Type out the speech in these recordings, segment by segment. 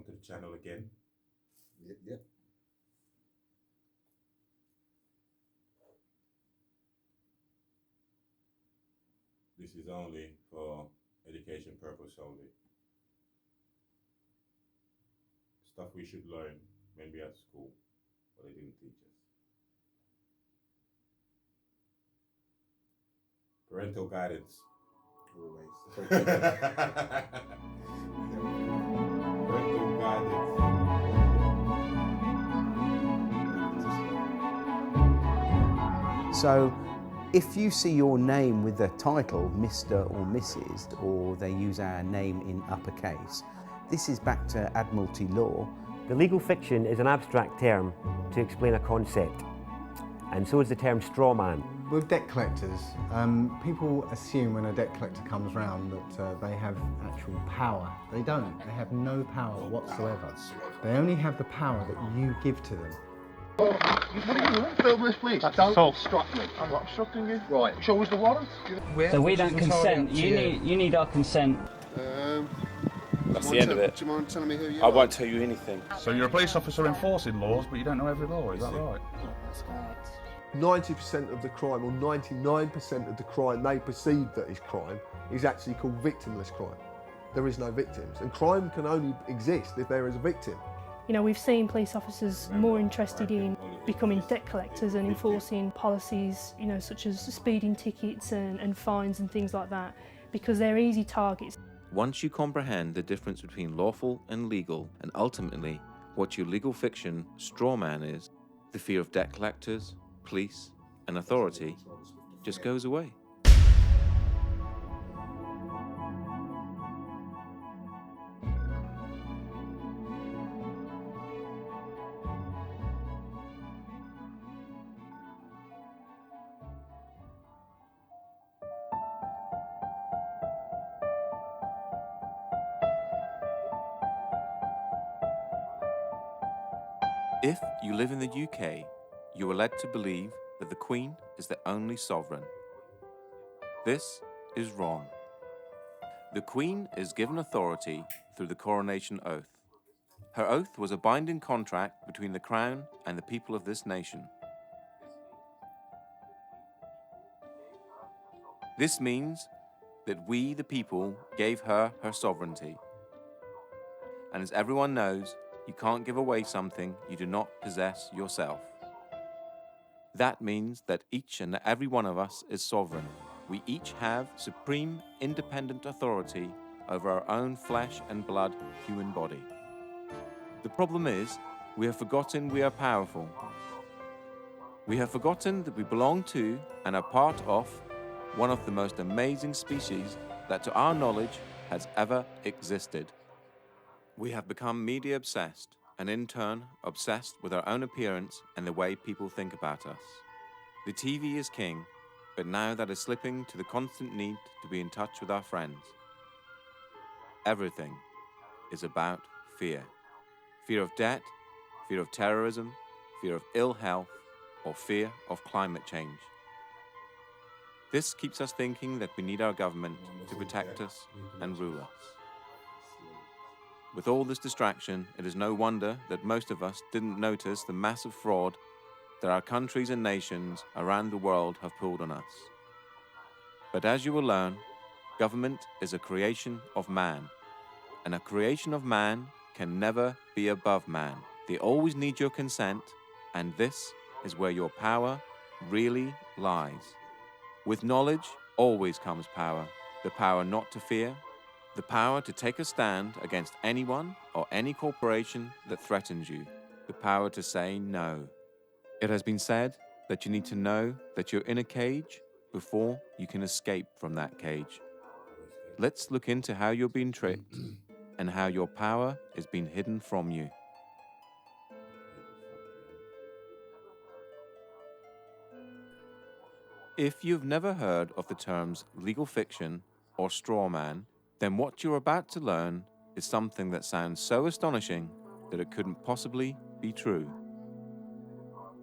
to the channel again. Yep. This is only for education purpose only. Stuff we should learn when we are at school, but they didn't teach us. Parental guidance. Always. Parental guidance. So, if you see your name with the title Mr. or Mrs., or they use our name in uppercase, this is back to Admiralty law. The legal fiction is an abstract term to explain a concept, and so is the term straw man. With debt collectors, people assume when a debt collector comes round that they have actual power. They don't. They have no power whatsoever. They only have the power that you give to them. What are you doing? Film this, please. Don't obstruct me. I'm not obstructing you. Right. Show us the warrant. So we don't consent. You need our consent. That's the end of it. Do you mind telling me who you are? I won't tell you anything. So you're a police officer enforcing laws, but you don't know every law, is that right? That's correct. 90% of the crime, or 99% of the crime they perceive that is crime, is actually called victimless crime. There is no victims, and crime can only exist if there is a victim. You know, we've seen police officers more interested in becoming debt collectors and enforcing policies, you know, such as speeding tickets and fines and things like that, because they're easy targets. Once you comprehend the difference between lawful and legal, and ultimately what your legal fiction straw man is, the fear of debt collectors, police, and authority just goes away. If you live in the UK, you are led to believe that the Queen is the only sovereign. This is wrong. The Queen is given authority through the coronation oath. Her oath was a binding contract between the Crown and the people of this nation. This means that we, the people, gave her her sovereignty. And as everyone knows, you can't give away something you do not possess yourself. That means that each and every one of us is sovereign. We each have supreme, independent authority over our own flesh and blood human body. The problem is, we have forgotten we are powerful. We have forgotten that we belong to and are part of one of the most amazing species that to our knowledge has ever existed. We have become media obsessed, and in turn obsessed with our own appearance and the way people think about us. The TV is king, but now that is slipping to the constant need to be in touch with our friends. Everything is about fear. Fear of debt, fear of terrorism, fear of ill health, or fear of climate change. This keeps us thinking that we need our government to protect us and rule us. With all this distraction, it is no wonder that most of us didn't notice the massive fraud that our countries and nations around the world have pulled on us. But as you will learn, government is a creation of man, and a creation of man can never be above man. They always need your consent, and this is where your power really lies. With knowledge always comes power, the power not to fear, the power to take a stand against anyone or any corporation that threatens you, the power to say no. It has been said that you need to know that you're in a cage before you can escape from that cage. Let's look into how you're being tricked and how your power is being hidden from you. If you've never heard of the terms legal fiction or straw man, then what you're about to learn is something that sounds so astonishing that it couldn't possibly be true.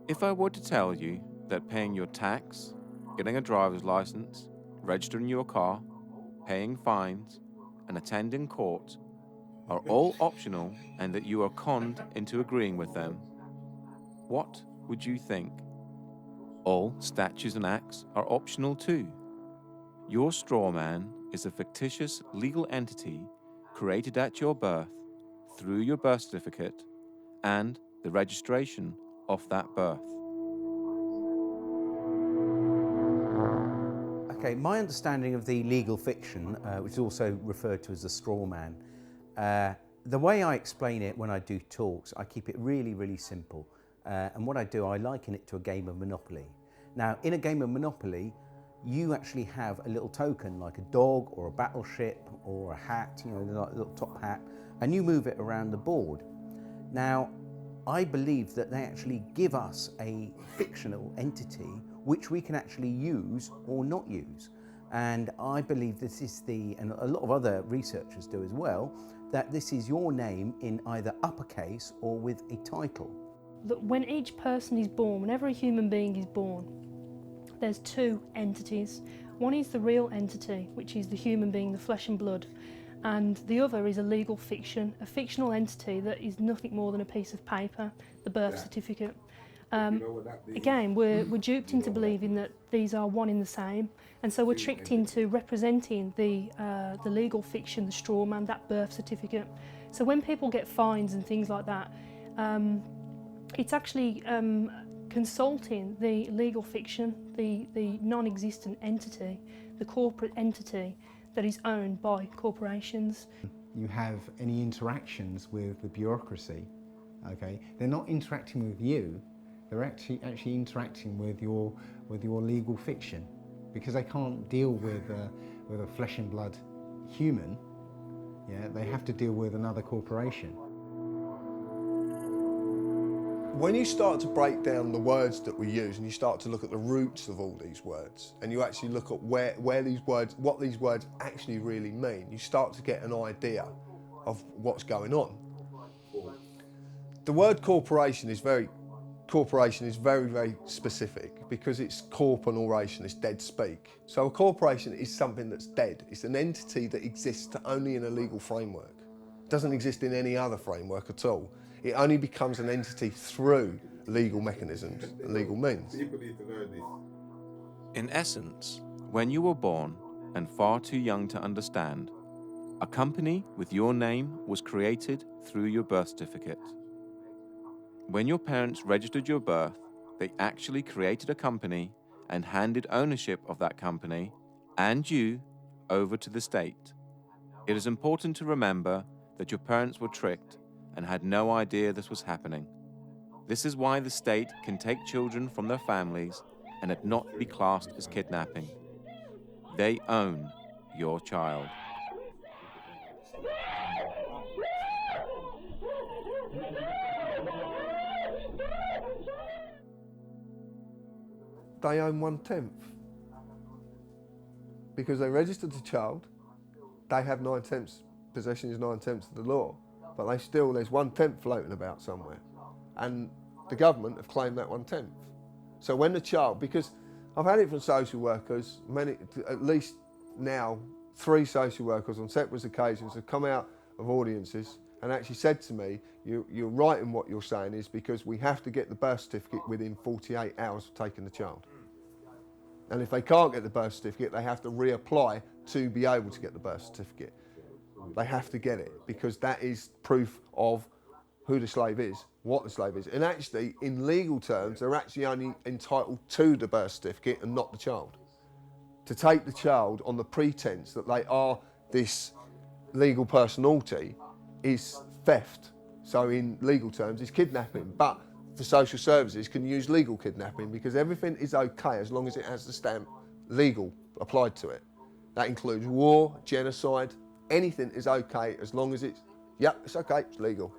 If I were to tell you that paying your tax, getting a driver's license, registering your car, paying fines, and attending court are all optional and that you are conned into agreeing with them, what would you think? All statues and acts are optional too. Your straw man is a fictitious legal entity created at your birth through your birth certificate and the registration of that birth. Okay, my understanding of the legal fiction, which is also referred to as the straw man, the way I explain it when I do talks, I keep it really, really simple. And what I do, I liken it to a game of Monopoly. Now, in a game of Monopoly, you actually have a little token like a dog or a battleship or a hat, you know, like a little top hat, and you move it around the board. Now, I believe that they actually give us a fictional entity which we can actually use or not use. And I believe this is and a lot of other researchers do as well, that this is your name in either uppercase or with a title. That when each person is born, whenever a human being is born, there's two entities. One is the real entity, which is the human being, the flesh and blood, and the other is a legal fiction, a fictional entity that is nothing more than a piece of paper, the birth certificate. Again, we're duped into believing that these are one in the same, and so we're tricked into representing the legal fiction, the straw man, that birth certificate. So when people get fines and things like that, it's actually consulting the legal fiction, the non-existent entity, the corporate entity that is owned by corporations. You have any interactions with the bureaucracy, okay? They're not interacting with you, they're actually interacting with your legal fiction, because they can't deal with a flesh and blood human. Yeah, they have to deal with another corporation. When you start to break down the words that we use and you start to look at the roots of all these words, and you actually look at what these words actually really mean, you start to get an idea of what's going on. The word corporation is very, very specific, because it's corp and oration, it's dead speak. So a corporation is something that's dead. It's an entity that exists only in a legal framework. It doesn't exist in any other framework at all. It only becomes an entity through legal mechanisms and legal means. People need to learn this. In essence, when you were born and far too young to understand, a company with your name was created through your birth certificate. When your parents registered your birth, they actually created a company and handed ownership of that company and you over to the state. It is important to remember that your parents were tricked and had no idea this was happening. This is why the state can take children from their families and it not be classed as kidnapping. They own your child. They own 1/10. Because they registered the child, they have 9/10. Possession is 9/10 of the law. But there's 1/10 floating about somewhere. And the government have claimed that 1/10. So when the child, because I've had it from social workers, at least now, 3 social workers on separate occasions have come out of audiences and actually said to me, you're right in what you're saying, is because we have to get the birth certificate within 48 hours of taking the child. And if they can't get the birth certificate, they have to reapply to be able to get the birth certificate. They have to get it, because that is proof of who the slave is, what the slave is. And actually, in legal terms, they're actually only entitled to the birth certificate and not the child. To take the child on the pretense that they are this legal personality is theft. So in legal terms, it's kidnapping. But for social services, can use legal kidnapping, because everything is okay as long as it has the stamp legal applied to it. That includes war, genocide. Anything is okay as long as it's okay, it's legal.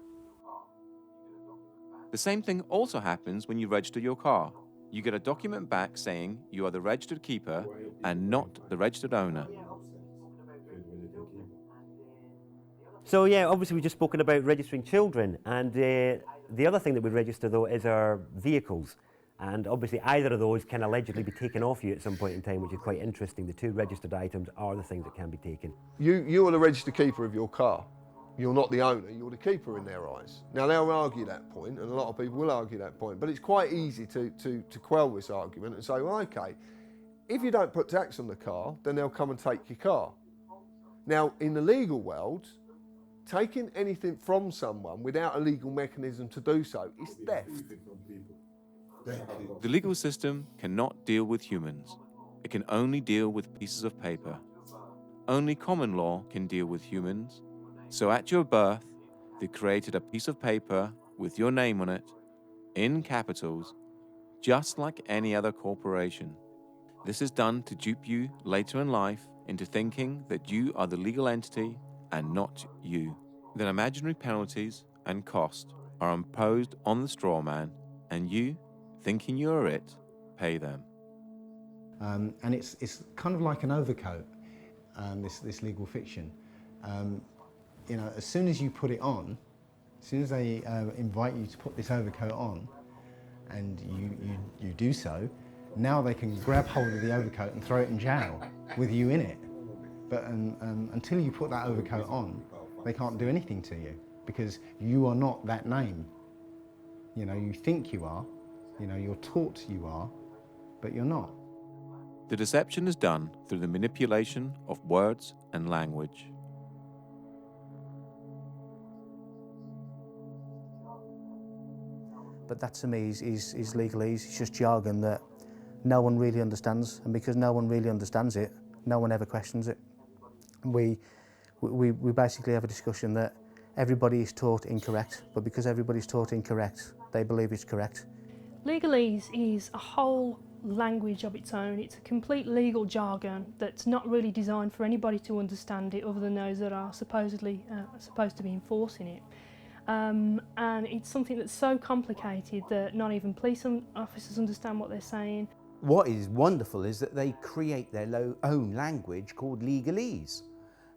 The same thing also happens when you register your car. You get a document back saying you are the registered keeper and not the registered owner. So yeah, obviously we've just spoken about registering children, and the other thing that we register though is our vehicles. And obviously either of those can allegedly be taken off you at some point in time, which is quite interesting. The 2 registered items are the things that can be taken. You are the registered keeper of your car. you're not the owner, you're the keeper in their eyes. Now they'll argue that point, and a lot of people will argue that point, but it's quite easy to quell this argument and say, well, okay, if you don't put tax on the car, then they'll come and take your car. Now, in the legal world, taking anything from someone without a legal mechanism to do so is theft. The legal system cannot deal with humans. It can only deal with pieces of paper. Only common law can deal with humans. So at your birth, they created a piece of paper with your name on it, in capitals, just like any other corporation. This is done to dupe you later in life into thinking that you are the legal entity and not you. Then imaginary penalties and cost are imposed on the straw man, and you, thinking you're it, pay them. And it's kind of like an overcoat, this legal fiction. You know, as soon as you put it on, as soon as they invite you to put this overcoat on, and you do so, now they can grab hold of the overcoat and throw it in jail with you in it. But until you put that overcoat on, they can't do anything to you because you are not that name. You know, you think you are, you know, you're taught you are, but you're not. The deception is done through the manipulation of words and language. But that to me is legalese. It's just jargon that no one really understands, and because no one really understands it, no one ever questions it. We basically have a discussion that everybody is taught incorrect, but because everybody's taught incorrect, they believe it's correct. Legalese is a whole language of its own. It's a complete legal jargon that's not really designed for anybody to understand it other than those that are supposedly supposed to be enforcing it. And it's something that's so complicated that not even police officers understand what they're saying. What is wonderful is that they create their own language called legalese,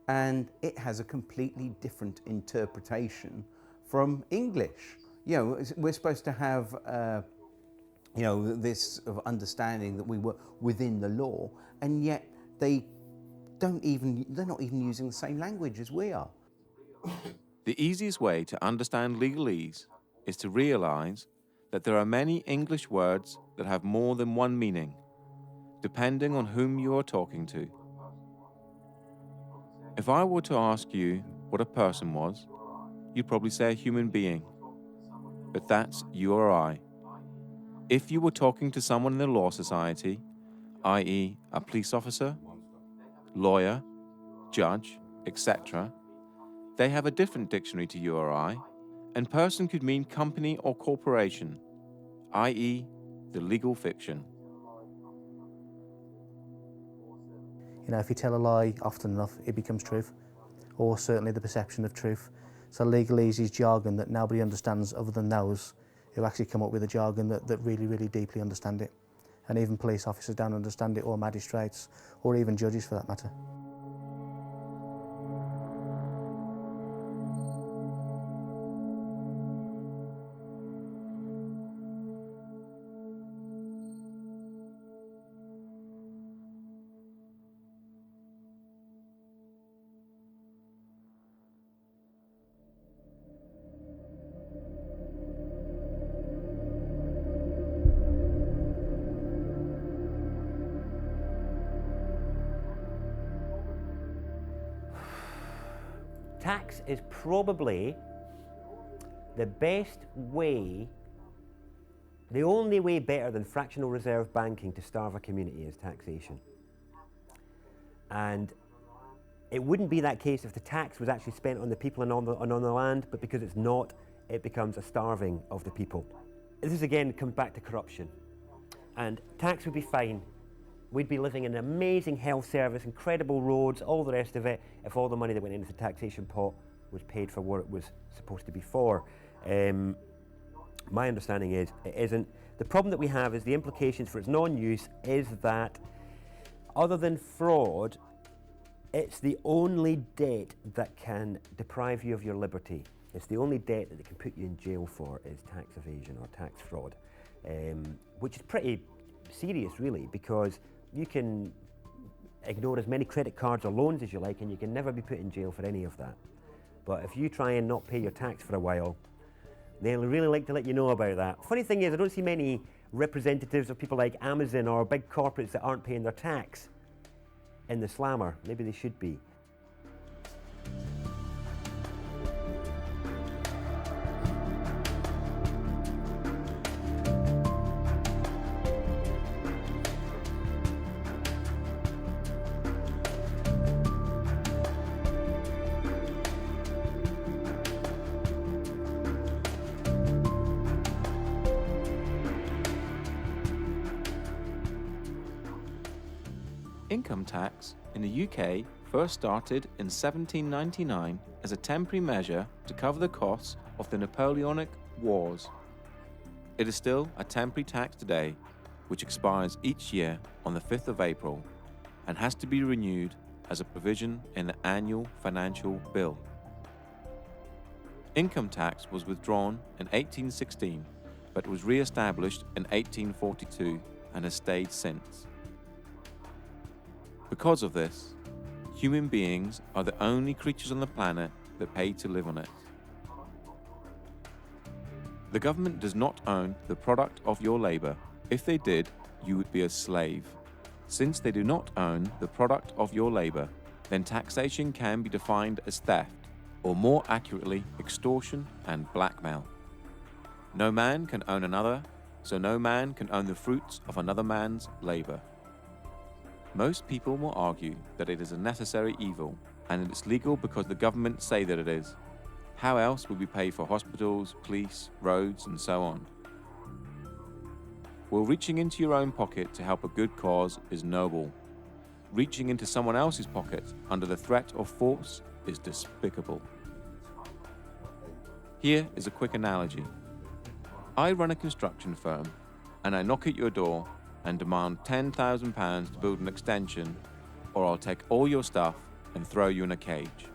and it has a completely different interpretation from English. You know, we're supposed to have you know, this sort of understanding that we were within the law, and yet they're not even using the same language as we are. The easiest way to understand legalese is to realize that there are many English words that have more than one meaning, depending on whom you are talking to. If I were to ask you what a person was, you'd probably say a human being, but that's you or I. If you were talking to someone in the law society, i.e. a police officer, lawyer, judge, etc., they have a different dictionary to you or I, and person could mean company or corporation, i.e. the legal fiction. You know, if you tell a lie often enough, it becomes truth, or certainly the perception of truth. So legalese is jargon that nobody understands other than those who actually come up with a jargon that really, really deeply understand it. And even police officers don't understand it, or magistrates, or even judges for that matter. Tax is probably the best way, the only way better than fractional reserve banking to starve a community is taxation. And it wouldn't be that case if the tax was actually spent on the people and on the land, but because it's not, it becomes a starving of the people. This again comes back to corruption. And tax would be fine. We'd be living in an amazing health service, incredible roads, all the rest of it, if all the money that went into the taxation pot was paid for what it was supposed to be for. My understanding is it isn't. The problem that we have is the implications for its non-use is that, other than fraud, it's the only debt that can deprive you of your liberty. It's the only debt that they can put you in jail for is tax evasion or tax fraud, which is pretty serious really, because you can ignore as many credit cards or loans as you like and you can never be put in jail for any of that. But if you try and not pay your tax for a while, they'll really like to let you know about that. Funny thing is, I don't see many representatives of people like Amazon or big corporates that aren't paying their tax in the slammer. Maybe they should be. Income tax in the UK first started in 1799 as a temporary measure to cover the costs of the Napoleonic Wars. It is still a temporary tax today, which expires each year on the 5th of April and has to be renewed as a provision in the annual financial bill. Income tax was withdrawn in 1816, but was re-established in 1842 and has stayed since. Because of this, human beings are the only creatures on the planet that pay to live on it. The government does not own the product of your labor. If they did, you would be a slave. Since they do not own the product of your labor, then taxation can be defined as theft, or more accurately, extortion and blackmail. No man can own another, so no man can own the fruits of another man's labor. Most people will argue that it is a necessary evil and that it's legal because the government say that it is. How else would we pay for hospitals, police, roads, and so on? Well, reaching into your own pocket to help a good cause is noble. Reaching into someone else's pocket under the threat of force is despicable. Here is a quick analogy. I run a construction firm and I knock at your door and demand £10,000 to build an extension, or I'll take all your stuff and throw you in a cage.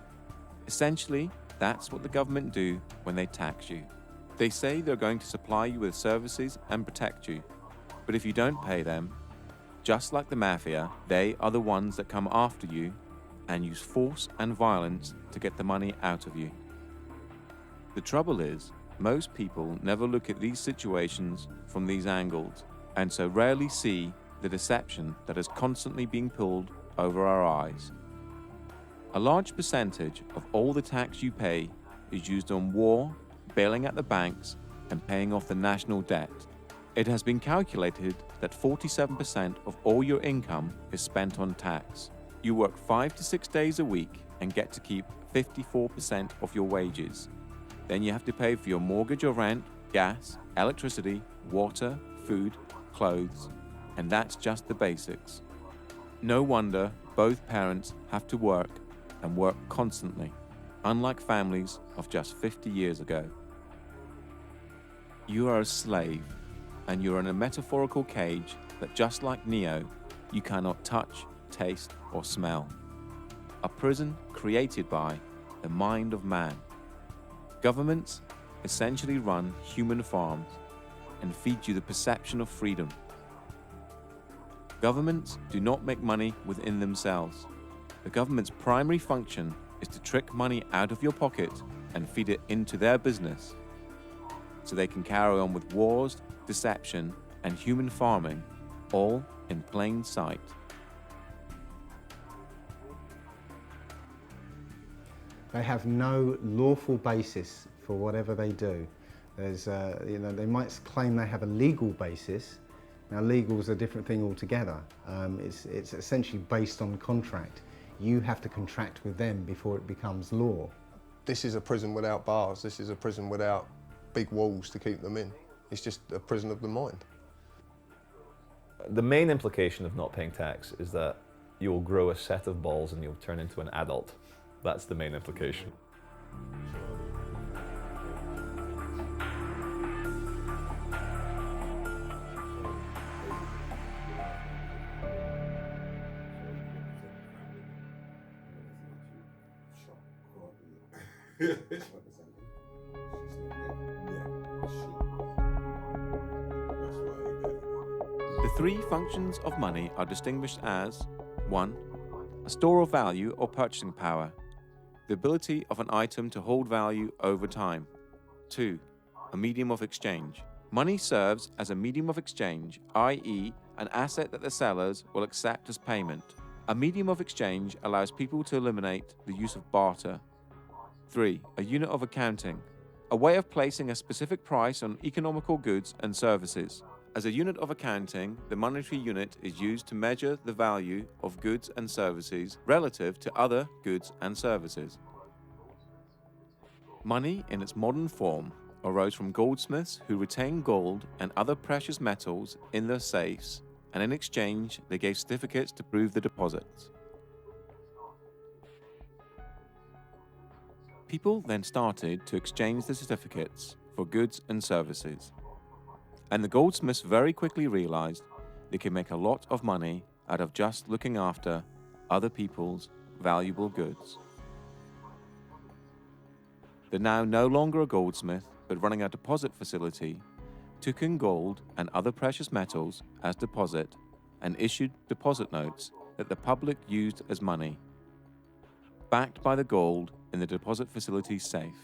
Essentially, that's what the government do when they tax you. They say they're going to supply you with services and protect you, but if you don't pay them, just like the mafia, they are the ones that come after you and use force and violence to get the money out of you. The trouble is, most people never look at these situations from these angles, and so rarely see the deception that is constantly being pulled over our eyes. A large percentage of all the tax you pay is used on war, bailing out the banks, and paying off the national debt. It has been calculated that 47% of all your income is spent on tax. You work 5 to 6 days a week and get to keep 54% of your wages. Then you have to pay for your mortgage or rent, gas, electricity, water, food, clothes, and that's just the basics. No wonder both parents have to work and work constantly, unlike families of just 50 years ago. You are a slave, and you're in a metaphorical cage that, just like Neo, you cannot touch, taste, or smell. A prison created by the mind of man. Governments essentially run human farms and feed you the perception of freedom. Governments do not make money within themselves. The government's primary function is to trick money out of your pocket and feed it into their business, so they can carry on with wars, deception, and human farming, all in plain sight. They have no lawful basis for whatever they do. There's, they might claim they have a legal basis. Now, legal is a different thing altogether. It's essentially based on contract. You have to contract with them before it becomes law. This is a prison without bars. This is a prison without big walls to keep them in. It's just a prison of the mind. The main implication of not paying tax is that you will grow a set of balls and you'll turn into an adult. That's the main implication. The three functions of money are distinguished as 1. A store of value or purchasing power, 2. A store of value or purchasing power, the ability of an item to hold value over time. 2. A medium of exchange. Money serves as a medium of exchange, i.e., an asset that the sellers will accept as payment. A medium of exchange allows people to eliminate the use of barter. 3. A unit of accounting. A way of placing a specific price on economical goods and services. As a unit of accounting, the monetary unit is used to measure the value of goods and services relative to other goods and services. Money in its modern form arose from goldsmiths who retained gold and other precious metals in their safes, and in exchange they gave certificates to prove the deposits. People then started to exchange the certificates for goods and services, and the goldsmiths very quickly realized they could make a lot of money out of just looking after other people's valuable goods. They're now no longer a goldsmith, but running a deposit facility, took in gold and other precious metals as deposit and issued deposit notes that the public used as money, backed by the gold in the deposit facility's safe.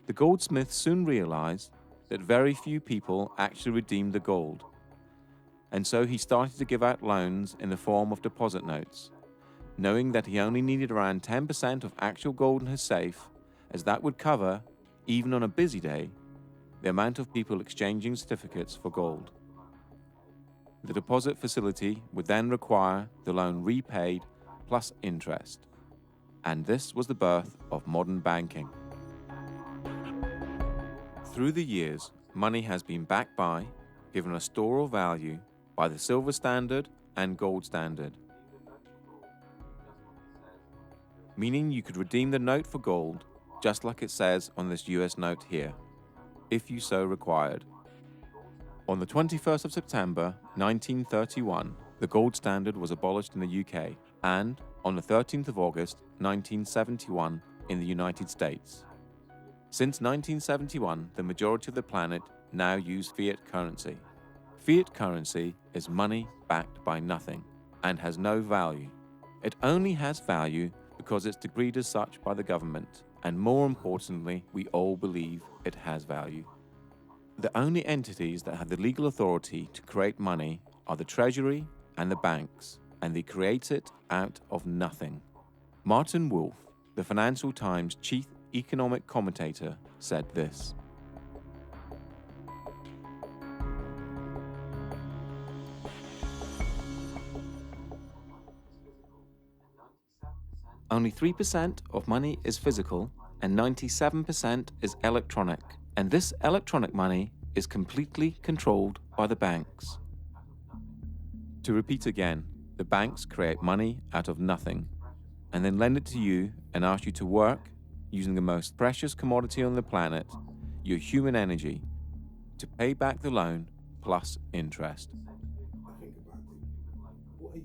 The goldsmith soon realized that very few people actually redeemed the gold, and so he started to give out loans in the form of deposit notes, knowing that he only needed around 10% of actual gold in his safe, as that would cover, even on a busy day, the amount of people exchanging certificates for gold. The deposit facility would then require the loan repaid plus interest, and this was the birth of modern banking. Through the years, money has been backed by, given a store of value, by the silver standard and gold standard, meaning you could redeem the note for gold, just like it says on this US note here, if you so required. On the 21st of September 1931, the gold standard was abolished in the UK, and on the 13th of August 1971 in the United States. Since 1971, the majority of the planet now use fiat currency. Fiat currency is money backed by nothing and has no value. It only has value because it's decreed as such by the government, and more importantly, we all believe it has value. The only entities that have the legal authority to create money are the Treasury and the banks, and they create it out of nothing. Martin Wolf, the Financial Times chief economic commentator, said this: only 3% of money is physical and 97% is electronic, and this electronic money is completely controlled by the banks. To repeat again, the banks create money out of nothing and then lend it to you and ask you to work using the most precious commodity on the planet, your human energy, to pay back the loan plus interest.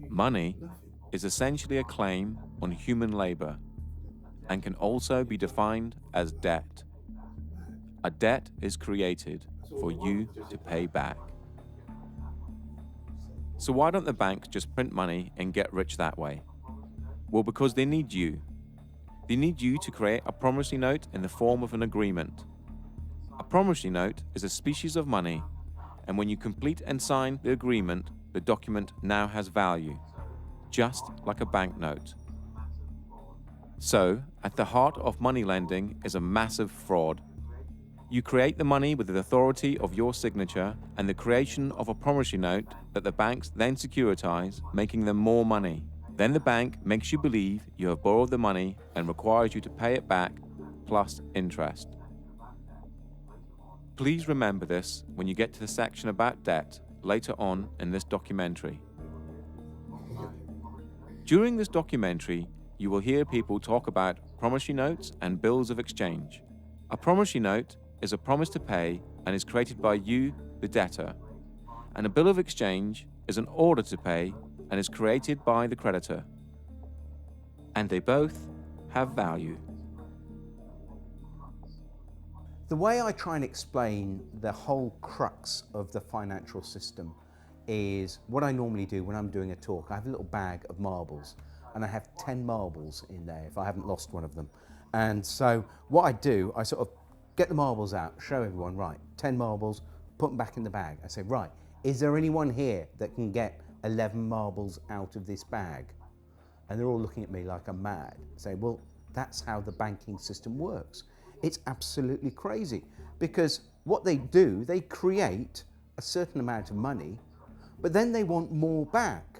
Money is essentially a claim on human labor and can also be defined as debt. A debt is created for you to pay back. So why don't the banks just print money and get rich that way? Well, because they need you. They need you to create a promissory note in the form of an agreement. A promissory note is a species of money, and when you complete and sign the agreement, the document now has value, just like a banknote. So, at the heart of money lending is a massive fraud. You create the money with the authority of your signature and the creation of a promissory note that the banks then securitize, making them more money. Then the bank makes you believe you have borrowed the money and requires you to pay it back plus interest. Please remember this when you get to the section about debt later on in this documentary. During this documentary, you will hear people talk about promissory notes and bills of exchange. A promissory note is a promise to pay and is created by you, the debtor, and a bill of exchange is an order to pay and is created by the creditor. And they both have value. The way I try and explain the whole crux of the financial system is what I normally do when I'm doing a talk. I have a little bag of marbles. and I have 10 marbles in there if I haven't lost one of them. And so what I do, I sort of get the marbles out, show everyone, right, 10 marbles, put them back in the bag. I say, right, is there anyone here that can get 11 marbles out of this bag? And they're all looking at me like I'm mad. I say, well, that's how the banking system works. It's absolutely crazy, because what they do, they create a certain amount of money, but then they want more back.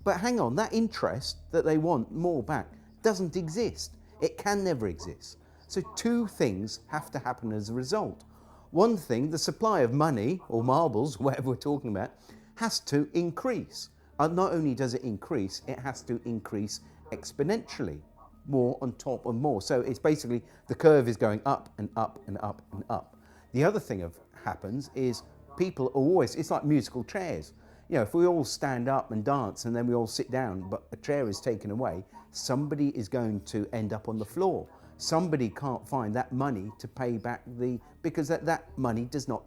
But hang on, that interest that they want more back doesn't exist. It can never exist. So two things have to happen as a result. One thing, the supply of money, or marbles, whatever we're talking about, has to increase. And not only does it increase, it has to increase exponentially, more on top of more. So it's basically, the curve is going up and up and up and up. The other thing that happens is people are always, it's like musical chairs. You know, if we all stand up and dance and then we all sit down, but a chair is taken away, somebody is going to end up on the floor. Somebody can't find that money to pay back because that money does not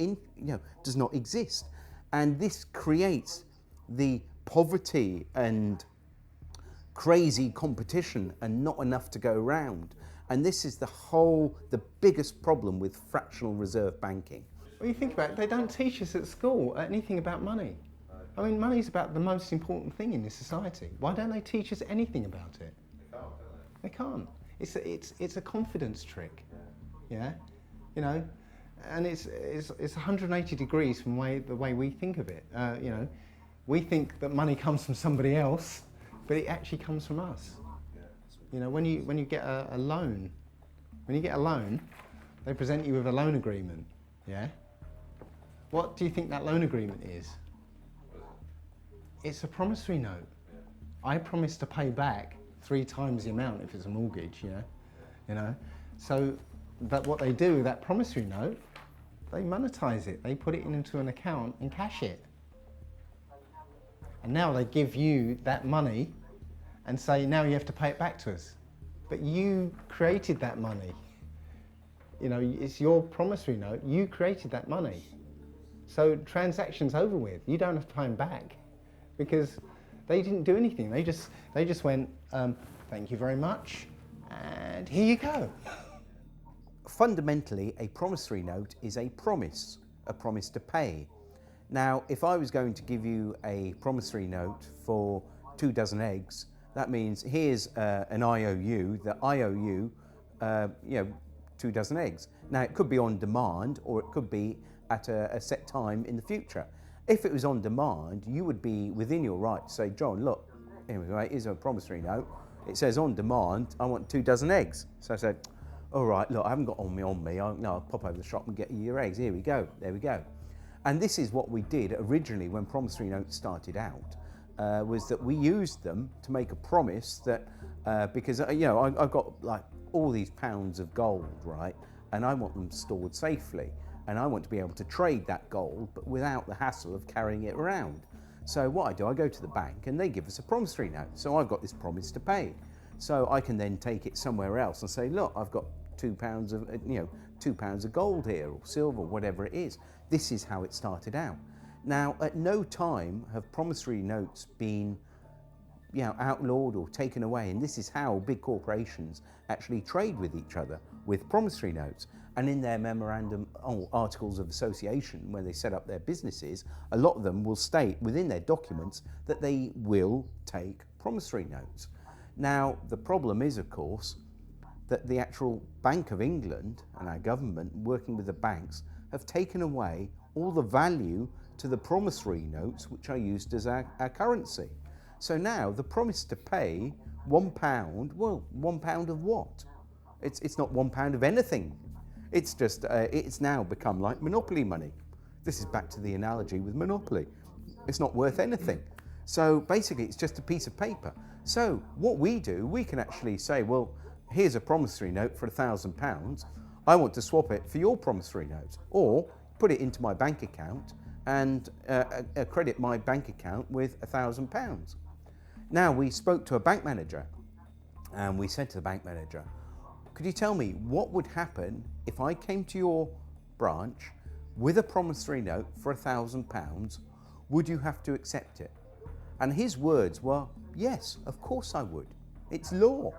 exist. And this creates the poverty and crazy competition and not enough to go around. And this is the biggest problem with fractional reserve banking. Well, you think about it, they don't teach us at school anything about money. I mean, money's about the most important thing in this society. Why don't they teach us anything about it? They can't. It's a confidence trick, yeah. You know, and it's 180 degrees from the way we think of it. You know, we think that money comes from somebody else, but it actually comes from us. You know, when you get a loan, they present you with a loan agreement, yeah. What do you think that loan agreement is? It's a promissory note. I promise to pay back 3 times the amount if it's a mortgage, you know. So what they do, that promissory note, they monetize it. They put it into an account and cash it. And now they give you that money and say, now you have to pay it back to us. But you created that money. You know, it's your promissory note. You created that money. So transaction's over with. You don't have to pay them back because they didn't do anything. They just went, thank you very much, and here you go. Fundamentally, a promissory note is a promise to pay. Now, if I was going to give you a promissory note for 2 dozen eggs, that means here's an IOU, the IOU, 2 dozen eggs. Now, it could be on demand, or it could be at a set time in the future. If it was on demand, you would be within your right to say, John, look, here's a promissory note. It says on demand, I want 2 dozen eggs. So I said, all right, look, I haven't got on me. I'll pop over the shop and get you your eggs. Here we go, there we go. And this is what we did originally when promissory notes started out, was that we used them to make a promise that, because, I've got like all these pounds of gold, right? And I want them stored safely. And I want to be able to trade that gold, but without the hassle of carrying it around. So what I do, I go to the bank and they give us a promissory note. So I've got this promise to pay. So I can then take it somewhere else and say, look, I've got £2 of, 2 pounds of gold here, or silver, whatever it is. This is how it started out. Now, at no time have promissory notes been, outlawed or taken away. And this is how big corporations actually trade with each other, with promissory notes. And in their memorandum or articles of association, when they set up their businesses, a lot of them will state within their documents that they will take promissory notes. Now, the problem is, of course, that the actual Bank of England and our government, working with the banks, have taken away all the value to the promissory notes, which are used as our currency. So now the promise to pay £1, well, £1 of what? It's not £1 of anything. It's just, it's now become like monopoly money. This is back to the analogy with monopoly. It's not worth anything. So basically it's just a piece of paper. So what we do, we can actually say, well, here's a promissory note for £1,000. I want to swap it for your promissory note, or put it into my bank account and credit my bank account with £1,000. Now, we spoke to a bank manager and we said to the bank manager, could you tell me what would happen if I came to your branch with a promissory note for £1,000? Would you have to accept it? And his words were, Yes, of course I would. It's law.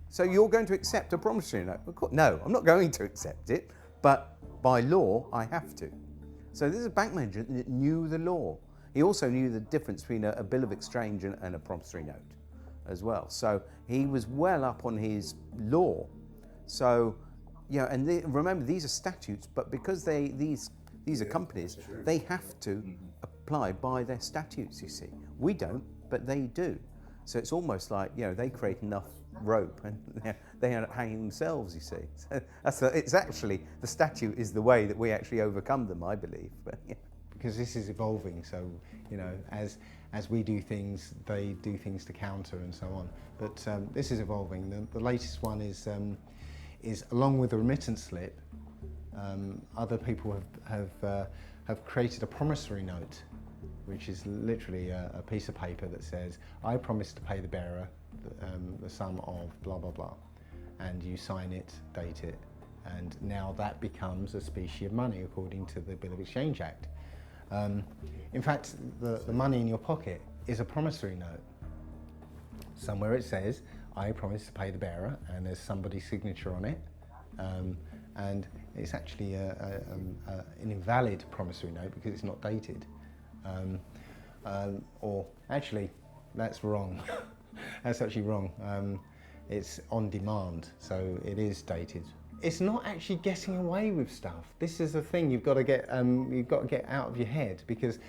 So you're going to accept a promissory note? Of course, no, I'm not going to accept it, but by law, I have to. So this is a bank manager that knew the law. He also knew the difference between a bill of exchange and a promissory note as well. So he was well up on his law. So, and remember, these are statutes, but because these are companies, they have to apply by their statutes, you see. We don't, but they do. So it's almost like, they create enough rope and they end up hanging themselves, you see. So it's actually, the statute is the way that we actually overcome them, I believe. But, Because this is evolving, so, as we do things, they do things to counter and so on. But this is evolving. The latest one is along with the remittance slip, other people have created a promissory note, which is literally a piece of paper that says, I promise to pay the bearer the sum of blah, blah, blah. And you sign it, date it, and now that becomes a specie of money according to the Bill of Exchange Act. In fact, the money in your pocket is a promissory note. Somewhere it says, I promise to pay the bearer, and there's somebody's signature on it. And it's actually an invalid promissory note because it's not dated. Or actually, that's wrong. That's actually wrong. It's on demand, so it is dated. It's not actually getting away with stuff. This is the thing you've got to get out of your head, because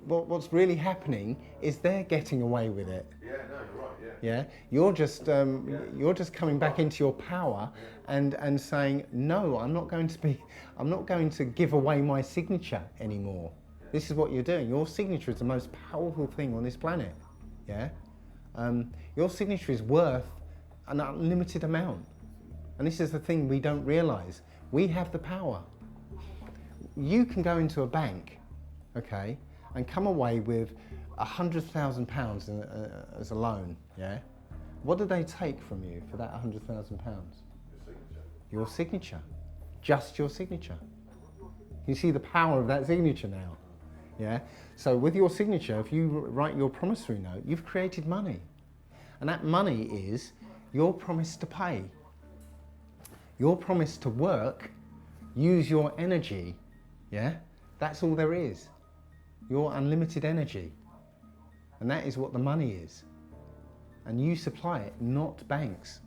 what's really happening is they're getting away with it. Yeah, no, you're right. Yeah, you're just coming back into your power and saying, no, I'm not going to give away my signature anymore. This is what you're doing. Your signature is the most powerful thing on this planet. Yeah, your signature is worth an unlimited amount, and this is the thing we don't realise. We have the power. You can go into a bank, okay, and come away with £100,000 as a loan. Yeah, what do they take from you for that £100,000? Your signature, just your signature. You see the power of that signature now. Yeah. So with your signature, if you write your promissory note, you've created money, and that money is your promise to pay, your promise to work, use your energy. Yeah. That's all there is. Your unlimited energy, and that is what the money is. And you supply it, not banks.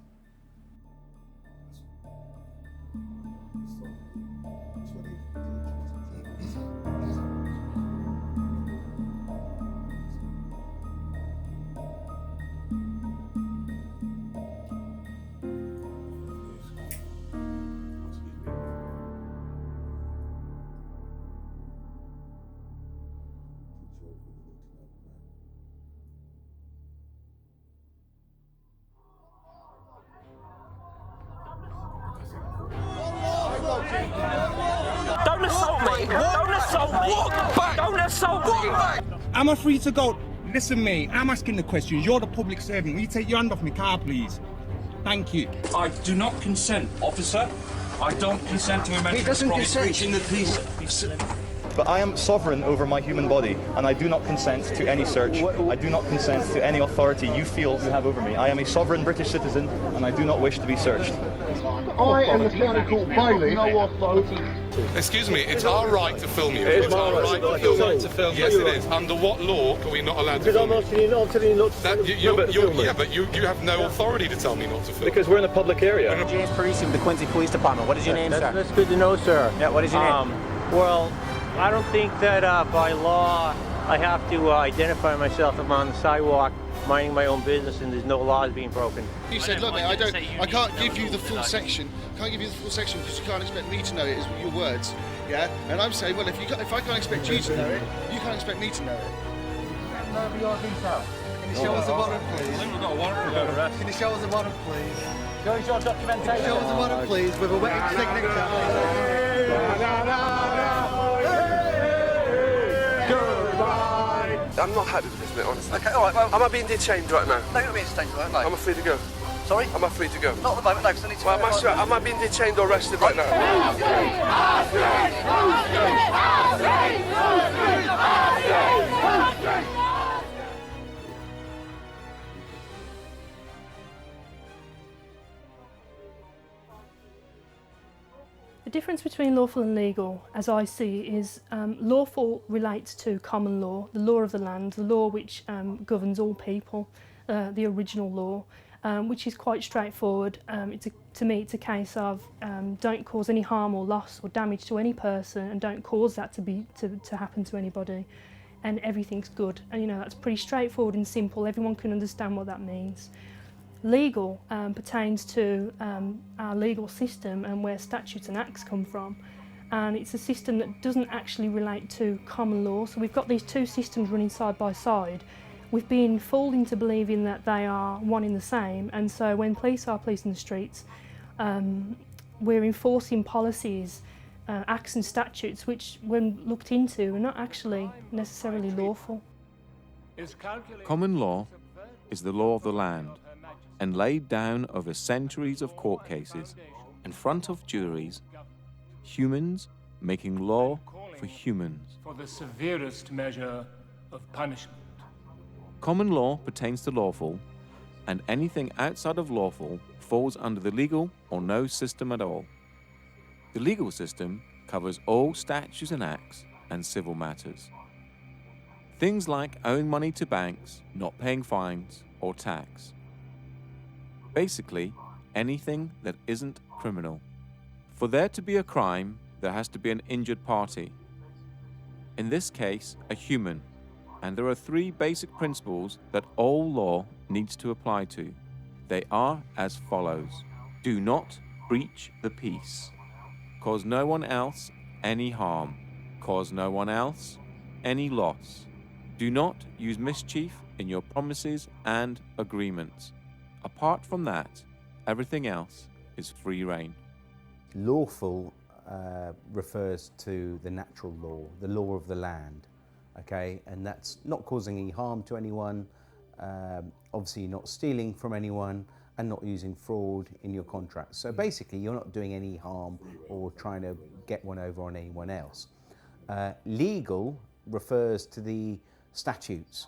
Don't assault me! Don't assault me! Walk back! Don't assault me! Am I free to go? Listen, mate, I'm asking the questions. You're the public servant. Will you take your hand off my car, please? Thank you. I do not consent, officer. I don't consent to a mental promise breaching the peace. But I am sovereign over my human body, and I do not consent to any search. I do not consent to any authority you feel you have over me. I am a sovereign British citizen, and I do not wish to be searched. I am the county court bailiff. No authority. Excuse me, it's our right to film you. It's our right to film you. Yes, it is. Under what law are we not allowed to film you? I'm telling you not to. Yeah, but you have no authority to tell me not to film. Because we're in a public area. James Parisi with the Quincy Police Department. What is your name, sir? That's good to know, sir. Yeah, what is your name? Well, I don't think that by law I have to identify myself. I'm on the sidewalk minding my own business and there's no laws being broken. You said, look, mate, I can't give you the full section. Can't give you the full section because you can't expect me to know it, is your words. Yeah? And I'm saying, well, if I can't expect you to know it, you can't expect me to know it. Can you show us a warrant, please? I think we've got a warrant for your arrest. Can you show us a warrant, please? Show us your documentation. Show us a warrant, please, with a wet signature. I'm not happy with this, mate, honestly. Okay, alright, well... Am I being detained right now? No, you're not being detained right now. Am I free to go? Sorry? Am I free to go? Not at the moment, no, because I need to... Well, am I being detained or arrested right now? The difference between lawful and legal, as I see, is lawful relates to common law, the law of the land, the law which governs all people, the original law, which is quite straightforward. To me, it's a case of don't cause any harm or loss or damage to any person, and don't cause that to happen to anybody, and everything's good. And you know, that's pretty straightforward and simple. Everyone can understand what that means. Legal pertains to our legal system and where statutes and acts come from, and it's a system that doesn't actually relate to common law. So we've got these two systems running side by side. We've been fooled into believing that they are one in the same, and so when police are policing the streets, we're enforcing policies, acts and statutes which, when looked into, are not actually necessarily lawful. Common law is the law of the land, and laid down over centuries of court cases in front of juries, humans making law for humans. For the severest measure of punishment. Common law pertains to lawful, and anything outside of lawful falls under the legal or no system at all. The legal system covers all statutes and acts and civil matters. Things like owing money to banks, not paying fines or tax. Basically, anything that isn't criminal. For there to be a crime, there has to be an injured party. In this case, a human. And there are three basic principles that all law needs to apply to. They are as follows. Do not breach the peace. Cause no one else any harm. Cause no one else any loss. Do not use mischief in your promises and agreements. Apart from that, everything else is free rein. Lawful refers to the natural law, the law of the land, okay? And that's not causing any harm to anyone, obviously not stealing from anyone, and not using fraud in your contracts. So basically, you're not doing any harm or trying to get one over on anyone else. Legal refers to the statutes,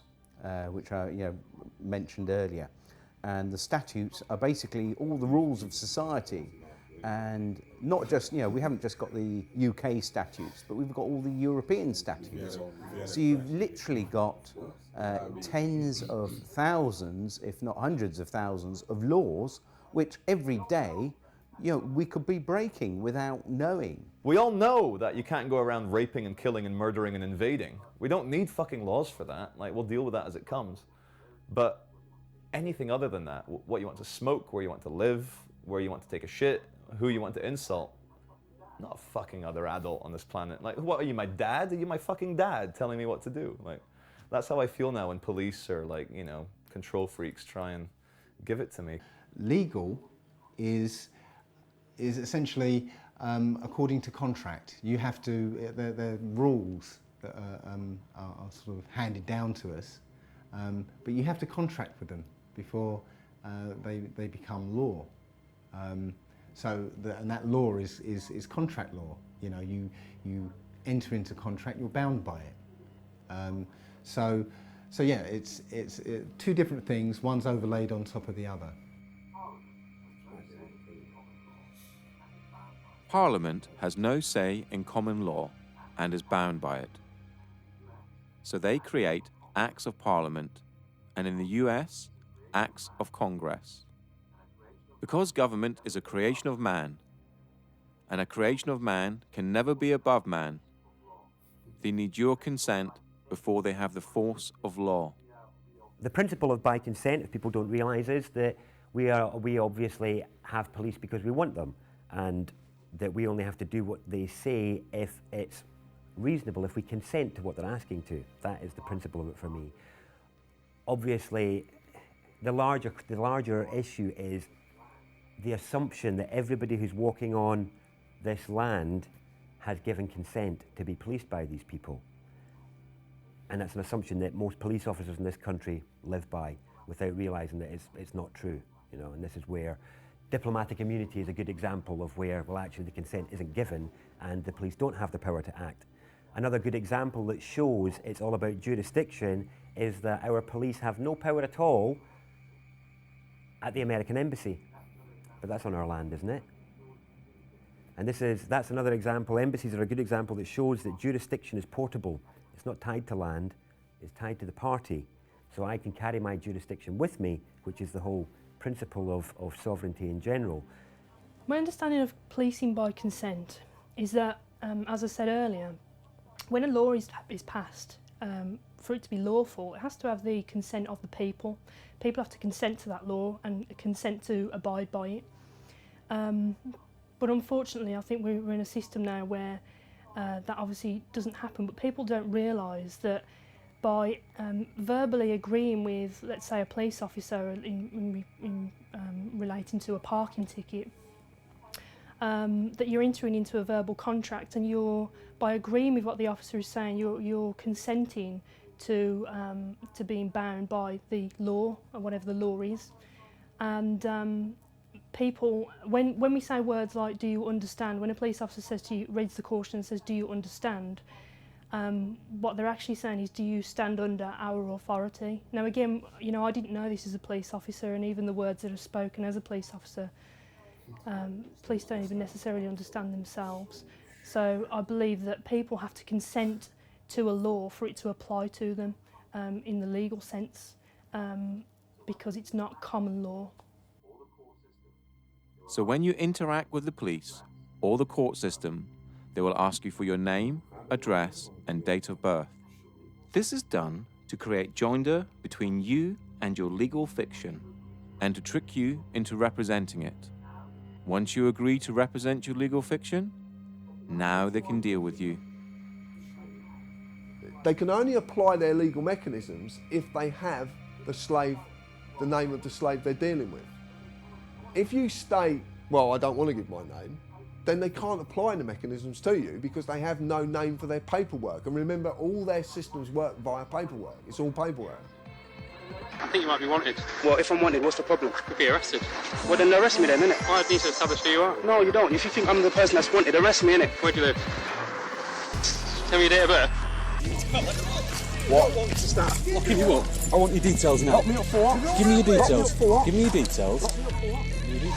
which I mentioned earlier. And the statutes are basically all the rules of society, and not just, we haven't just got the UK statutes, but we've got all the European statutes. So you've literally got tens of thousands, if not hundreds of thousands of laws, which every day, we could be breaking without knowing. We all know that you can't go around raping and killing and murdering and invading. We don't need fucking laws for that. Like, we'll deal with that as it comes. But anything other than that, what you want to smoke, where you want to live, where you want to take a shit, who you want to insult, not a fucking other adult on this planet. Like, what are you, my dad? Are you my fucking dad telling me what to do? Like, that's how I feel now when police or control freaks try and give it to me. Legal is essentially according to contract. You have to, the rules that are sort of handed down to us, but you have to contract with them before they become law. And that law is contract law. You enter into contract, you're bound by it. So yeah, it's two different things. One's overlaid on top of the other. Parliament has no say in common law and is bound by it. So they create Acts of Parliament, and in the US, Acts of Congress. Because government is a creation of man, and a creation of man can never be above man, they need your consent before they have the force of law. The principle of by consent, if people don't realise, is that we obviously have police because we want them, and that we only have to do what they say if it's reasonable, if we consent to what they're asking to. That is the principle of it for me. Obviously, the larger issue is the assumption that everybody who's walking on this land has given consent to be policed by these people. And that's an assumption that most police officers in this country live by without realising that it's not true, and this is where diplomatic immunity is a good example of where, well, actually the consent isn't given and the police don't have the power to act. Another good example that shows it's all about jurisdiction is that our police have no power at all at the American embassy. But that's on our land, isn't it? And that's another example. Embassies are a good example that shows that jurisdiction is portable. It's not tied to land, it's tied to the party. So I can carry my jurisdiction with me, which is the whole principle of sovereignty in general. My understanding of policing by consent is that, as I said earlier, when a law is passed, for it to be lawful, it has to have the consent of the people. People have to consent to that law and consent to abide by it. But unfortunately, I think we're in a system now where that obviously doesn't happen, but people don't realise that by verbally agreeing with, let's say, a police officer in relating to a parking ticket, that you're entering into a verbal contract, and by agreeing with what the officer is saying, you're consenting to being bound by the law, or whatever the law is. And people, when we say words like, do you understand, when a police officer says to you, reads the caution and says, do you understand, what they're actually saying is, do you stand under our authority? Now again, you know, I didn't know this as a police officer, and even the words that are spoken as a police officer, police don't even necessarily understand themselves. So I believe that people have to consent to a law for it to apply to them in the legal sense, because it's not common law. So when you interact with the police or the court system, they will ask you for your name, address, and date of birth. This is done to create joinder between you and your legal fiction, and to trick you into representing it. Once you agree to represent your legal fiction, now they can deal with you. They can only apply their legal mechanisms if they have the name of the slave they're dealing with. If you state, well, I don't want to give my name, then they can't apply the mechanisms to you because they have no name for their paperwork. And remember, all their systems work via paperwork. It's all paperwork. I think you might be wanted. Well, if I'm wanted, what's the problem? Could be arrested. Well, then arrest me then, innit? I need to establish who you are. No, you don't. If you think I'm the person that's wanted, arrest me, innit? Where do you live? Tell me your date of birth. What? I'll give you up. I want your details now. Lock me up for what? Give me your details. Lock me up for what? Give me your details.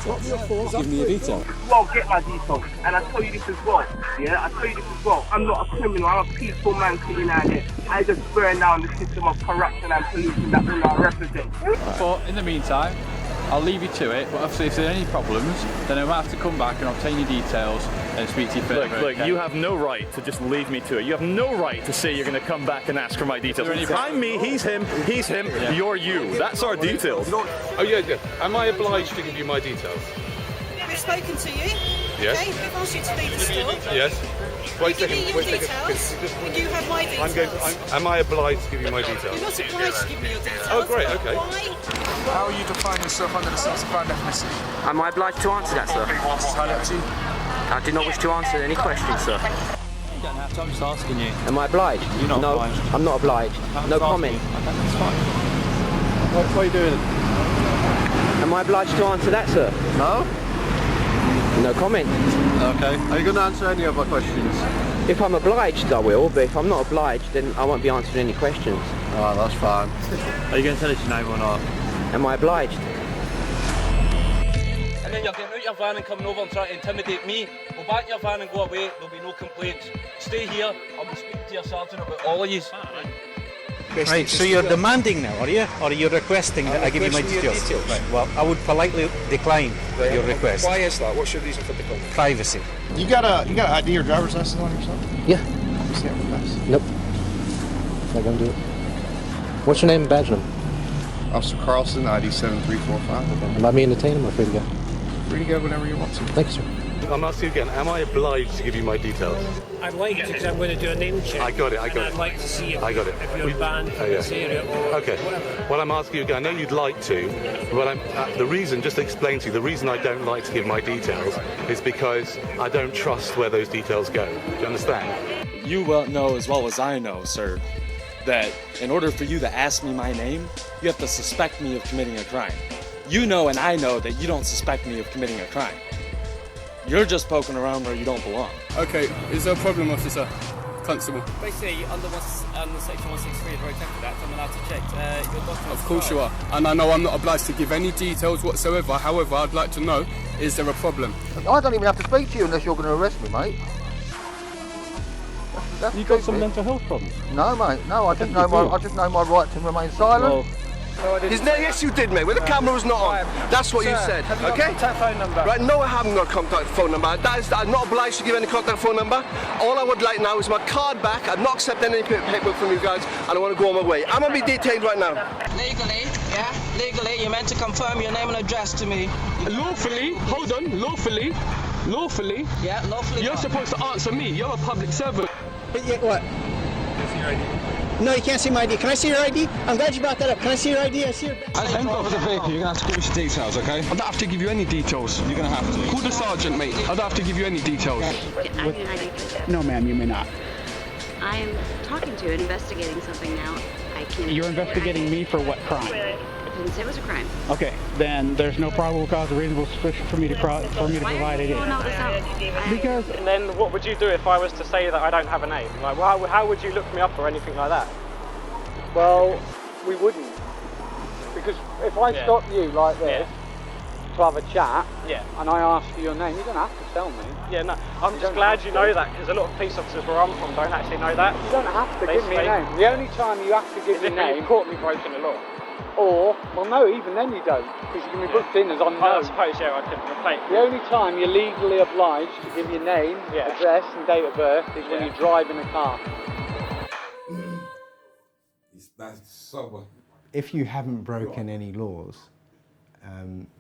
Lock me up for what? Give me your details. You won't get my details. And I tell you this as well. Yeah, I tell you this as well. I'm not a criminal. I'm a peaceful man sitting out here. I just burn down the system of corruption and pollution that we are represent. But in the meantime, I'll leave you to it. But obviously, if there are any problems, then I might have to come back and obtain your details and speak to you further. Look, you have no right to just leave me to it. You have no right to say you're going to come back and ask for my details. I'm me, he's him, yeah. You're you. That's our details. Oh yeah. Am I obliged to give you my details? We've spoken to you. Yes. Okay, we've asked you to leave the store. Yes. Wait a second. Details. You have my details. Am I obliged to give you my details? You're not obliged to give me your details. Oh, great. Okay. Why? How are you define yourself under the self-defined ethnicity? Am I obliged to answer that, sir? Entirely up to you. I do not wish to answer any questions, sir. You don't have to. I'm just asking you. Am I obliged? You're not no, obliged. I'm not obliged. No comment. Okay, that's fine. What are you doing? Am I obliged to answer that, sir? No. No comment. Okay. Are you going to answer any of my questions? If I'm obliged, I will, but if I'm not obliged, then I won't be answering any questions. Oh, that's fine. Are you going to tell us your name or not? Am I obliged? And then you're getting out your van and coming over and trying to intimidate me. Go back in your van and go away, there'll be no complaints. Stay here, I'll be speaking to your sergeant about all of you. Right, so you're demanding now, are you? Or are you requesting that I give you my details? Right, well, I would politely decline your request. Why is that? What's your reason for declining? Privacy. You got an ID or driver's license on yourself? Yeah. You stand with us? Nope. Not gonna do it. What's your name and badge number? Officer Carlson, ID 7345. Am I being detained? Am I free to go? Free to go whenever you want to. Thank you, sir. I'm asking you again, am I obliged to give you my details? I'd like to, because I'm going to do a name check. I got it. I'd like to see if, I got it. if you're banned from this area or okay. whatever. Well, I'm asking you again, I know you'd like to, but the reason, just to explain to you, the reason I don't like to give my details is because I don't trust where those details go. Do you understand? You well know as well as I know, sir, that in order for you to ask me my name, you have to suspect me of committing a crime. You know and I know that you don't suspect me of committing a crime. You're just poking around where you don't belong. Okay, is there a problem, officer? Constable. Basically, under Section 163 of the Road Traffic Act, I'm allowed to check your documents. Of course you are. And I know I'm not obliged to give any details whatsoever. However, I'd like to know, is there a problem? I don't even have to speak to you unless you're going to arrest me, mate. You got some mental health problems? No, mate. No, I just know my right to remain silent. Yes, you did, mate. When the camera was not on. That's what you said. Have you got okay? a contact phone number? Right, no, I haven't got a contact phone number. I'm not obliged to give any contact phone number. All I would like now is my card back. I'm not accepting any paperwork from you guys, and I want to go on my way. I'm going to be detained right now. Legally, yeah? Legally, you're meant to confirm your name and address to me. Lawfully? Hold on. Lawfully? Lawfully? Yeah, lawfully. You're supposed to answer me. You're a public servant. What? No, you can't see my ID. Can I see your ID? I'm glad you brought that up. Can I see your ID? I see your... I'm over the vehicle. You're going to have to give us your details, okay? I don't have to give you any details. You're going to have to. Call the sergeant, mate. I don't have to give you any details. No, ma'am, you may not. I am talking to and investigating something now. I can't... You're investigating me for what crime? I didn't say it was a crime. Okay, then there's no probable cause or reasonable suspicion for me to provide it. Because... And then what would you do if I was to say that I don't have a name? Like, how would you look me up or anything like that? Well, we wouldn't. Because if I stop you like this to have a chat, and I ask for your name, you don't have to tell me. Yeah, no, I'm just glad you know that, because a lot of police officers where I'm from don't actually know that. You don't have to give me a name. The only time you have to give me a name... You've caught me breaking the law. Or, well no, even then you don't, because you can be booked in as unknown. I suppose, I can replace. The only time you're legally obliged to give your name, address and date of birth is when you drive in a car. If you haven't broken any laws,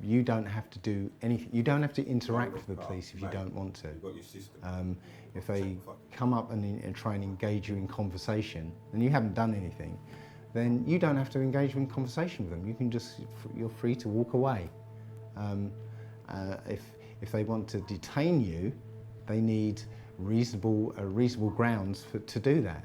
you don't have to do anything. You don't have to interact with the police if you don't want to. If they come up and try and engage you in conversation, and you haven't done anything, then you don't have to engage in conversation with them. You can you're free to walk away. If they want to detain you, they need reasonable grounds to do that.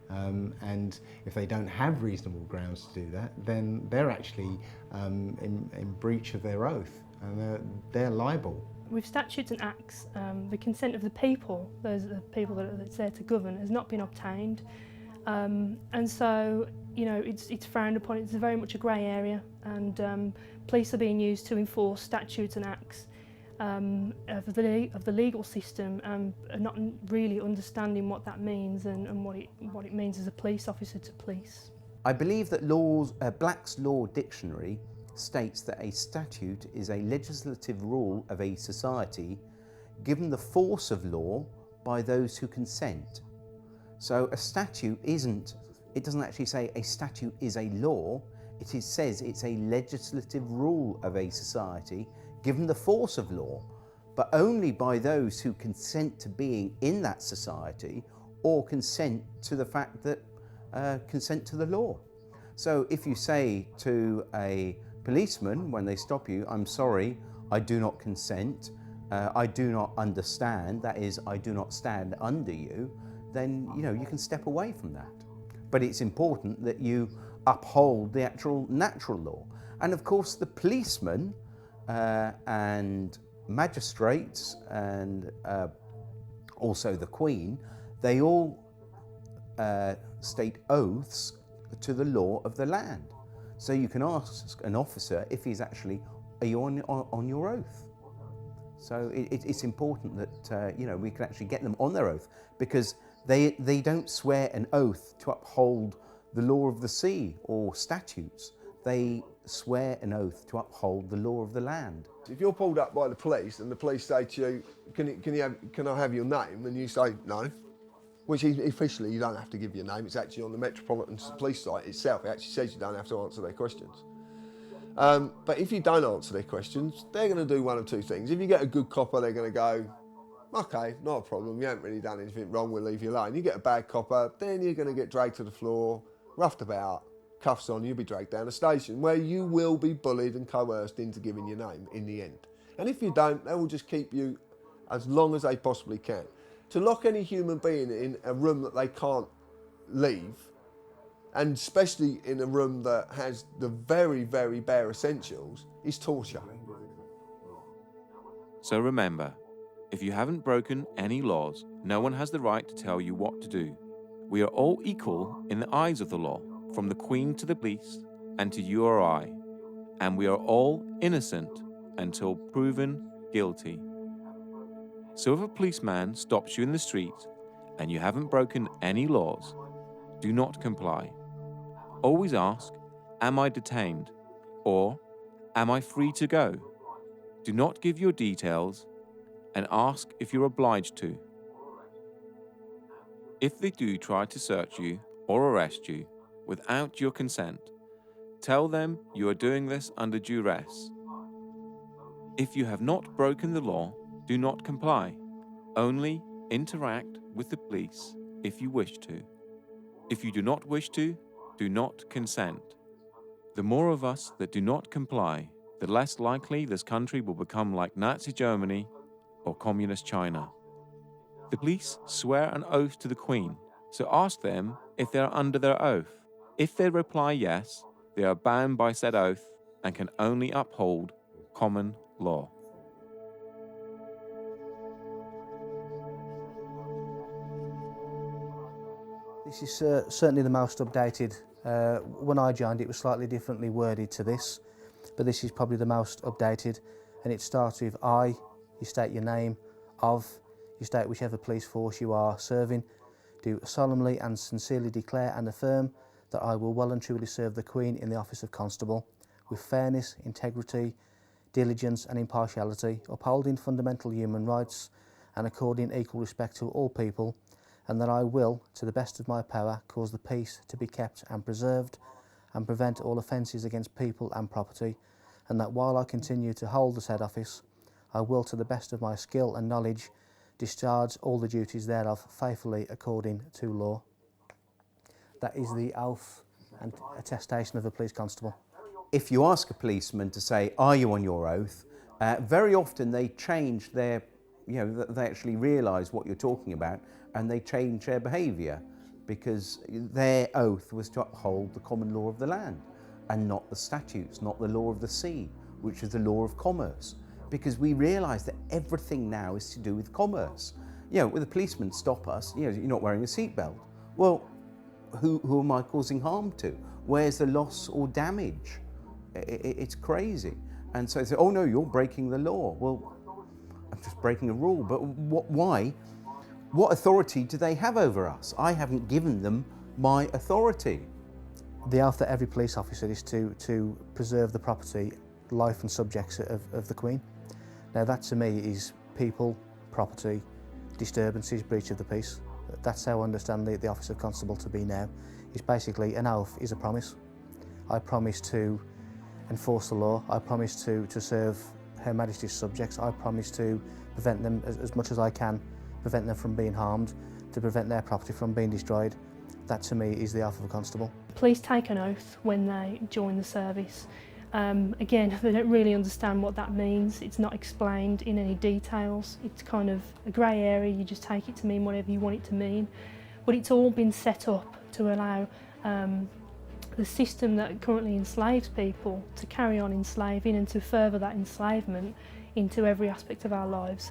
And if they don't have reasonable grounds to do that, then they're actually in breach of their oath, and they're liable. With statutes and acts, the consent of the people, those are the people that's there to govern, has not been obtained. And so, it's frowned upon. It's very much a grey area, and police are being used to enforce statutes and acts of the legal system, and not really understanding what that means and what it means as a police officer to police. I believe that Black's Law Dictionary states that a statute is a legislative rule of a society given the force of law by those who consent. So a statute it doesn't actually say a statute is a law, it says it's a legislative rule of a society given the force of law, but only by those who consent to being in that society or consent to the fact that consent to the law. So if you say to a policeman when they stop you, I'm sorry, I do not consent, I do not understand, that is, I do not stand under you, then you can step away from that. But it's important that you uphold the actual natural law. And of course the policemen and magistrates and also the Queen, they all state oaths to the law of the land. So you can ask an officer if he's actually, are you on your oath? So it's important that we can actually get them on their oath, because they don't swear an oath to uphold the law of the sea or statutes. They swear an oath to uphold the law of the land. If you're pulled up by the police and the police say to you, can I have your name? And you say no, which officially you don't have to give your name. It's actually on the Metropolitan Police site itself. It actually says you don't have to answer their questions. But if you don't answer their questions, they're going to do one of two things. If you get a good copper, they're going to go, okay, not a problem, you haven't really done anything wrong, we'll leave you alone. You get a bad copper, then you're going to get dragged to the floor, roughed about, cuffs on, you'll be dragged down a station where you will be bullied and coerced into giving your name in the end. And if you don't, they will just keep you as long as they possibly can. To lock any human being in a room that they can't leave, and especially in a room that has the very, very bare essentials, is torture. So remember, If you haven't broken any laws, no one has the right to tell you what to do. We are all equal in the eyes of the law, from the Queen to the police and to you or I, and we are all innocent until proven guilty. So if a policeman stops you in the street and you haven't broken any laws, do not comply. Always ask, am I detained? Or, am I free to go? Do not give your details and ask if you're obliged to. If they do try to search you or arrest you without your consent, tell them you are doing this under duress. If you have not broken the law, do not comply. Only interact with the police if you wish to. If you do not wish to, do not consent. The more of us that do not comply, the less likely this country will become like Nazi Germany or Communist China. The police swear an oath to the Queen, so ask them if they are under their oath. If they reply yes, they are bound by said oath and can only uphold common law. This is certainly the most updated. When I joined, it was slightly differently worded to this, but this is probably the most updated, and it starts with I, you state your name, of, you state whichever police force you are serving, do solemnly and sincerely declare and affirm that I will well and truly serve the Queen in the office of Constable, with fairness, integrity, diligence and impartiality, upholding fundamental human rights and according equal respect to all people, and that I will, to the best of my power, cause the peace to be kept and preserved and prevent all offences against people and property, and that while I continue to hold the said office, I will, to the best of my skill and knowledge, discharge all the duties thereof faithfully according to law. That is the oath and attestation of a police constable. If you ask a policeman to say, are you on your oath, very often they change their, they actually realise what you're talking about and they change their behaviour because their oath was to uphold the common law of the land and not the statutes, not the law of the sea, which is the law of commerce. Because we realise that everything now is to do with commerce. When the policemen stop us, you're not wearing a seatbelt. Well, who am I causing harm to? Where's the loss or damage? It's crazy. And so they say, oh no, you're breaking the law. Well, I'm just breaking a rule, but why? What authority do they have over us? I haven't given them my authority. The oath that every police officer is to preserve the property, life and subjects of the Queen. Now that to me is people, property, disturbances, breach of the peace. That's how I understand the office of constable to be now. It's basically an oath is a promise. I promise to enforce the law. I promise to serve Her Majesty's subjects. I promise to prevent them as much as I can, prevent them from being harmed, to prevent their property from being destroyed. That to me is the oath of a constable. Police take an oath when they join the service. Again, they don't really understand what that means. It's not explained in any details. It's kind of a grey area. You just take it to mean whatever you want it to mean. But it's all been set up to allow the system that currently enslaves people to carry on enslaving and to further that enslavement into every aspect of our lives.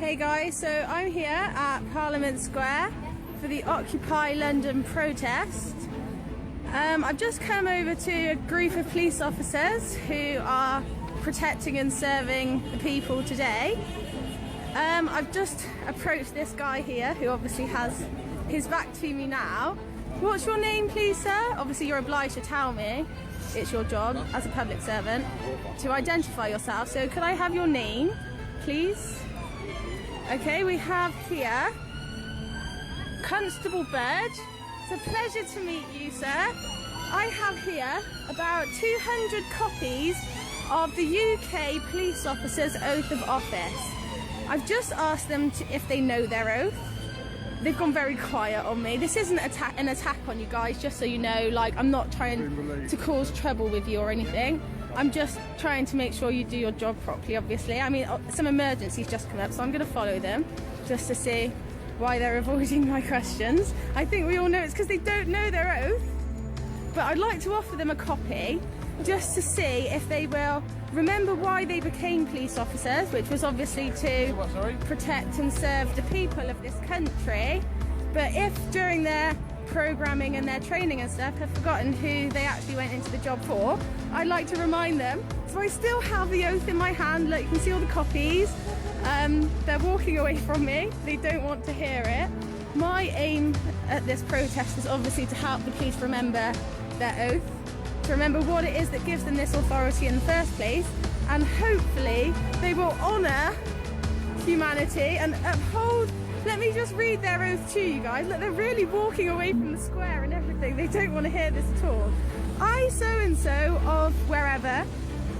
Hey guys, so I'm here at Parliament Square for the Occupy London protest. I've just come over to a group of police officers who are protecting and serving the people today. I've just approached this guy here who obviously has his back to me now. What's your name please, sir? Obviously you're obliged to tell me. It's your job as a public servant to identify yourself. So could I have your name, please? Okay, we have here Constable Bird. It's a pleasure to meet you, sir. I have here about 200 copies of the UK police officer's oath of office. I've just asked them if they know their oath. They've gone very quiet on me. This isn't an attack on you guys, just so you know. Like, I'm not trying to cause trouble with you or anything. I'm just trying to make sure you do your job properly, obviously. I mean, some emergencies just come up, so I'm going to follow them just to see why they're avoiding my questions. I think we all know it's because they don't know their oath, but I'd like to offer them a copy. just to see if they will remember why they became police officers, which was obviously to protect and serve the people of this country. But if during their programming and their training and stuff have forgotten who they actually went into the job for, I'd like to remind them. So I still have the oath in my hand, like you can see all the copies. They're walking away from me, they don't want to hear it. My aim at this protest is obviously to help the police remember their oath, to remember what it is that gives them this authority in the first place, and hopefully they will honour humanity and uphold. Let me just read their oath to you guys. Look, they're really walking away from the square and everything. They don't want to hear this at all. I, so-and-so of wherever,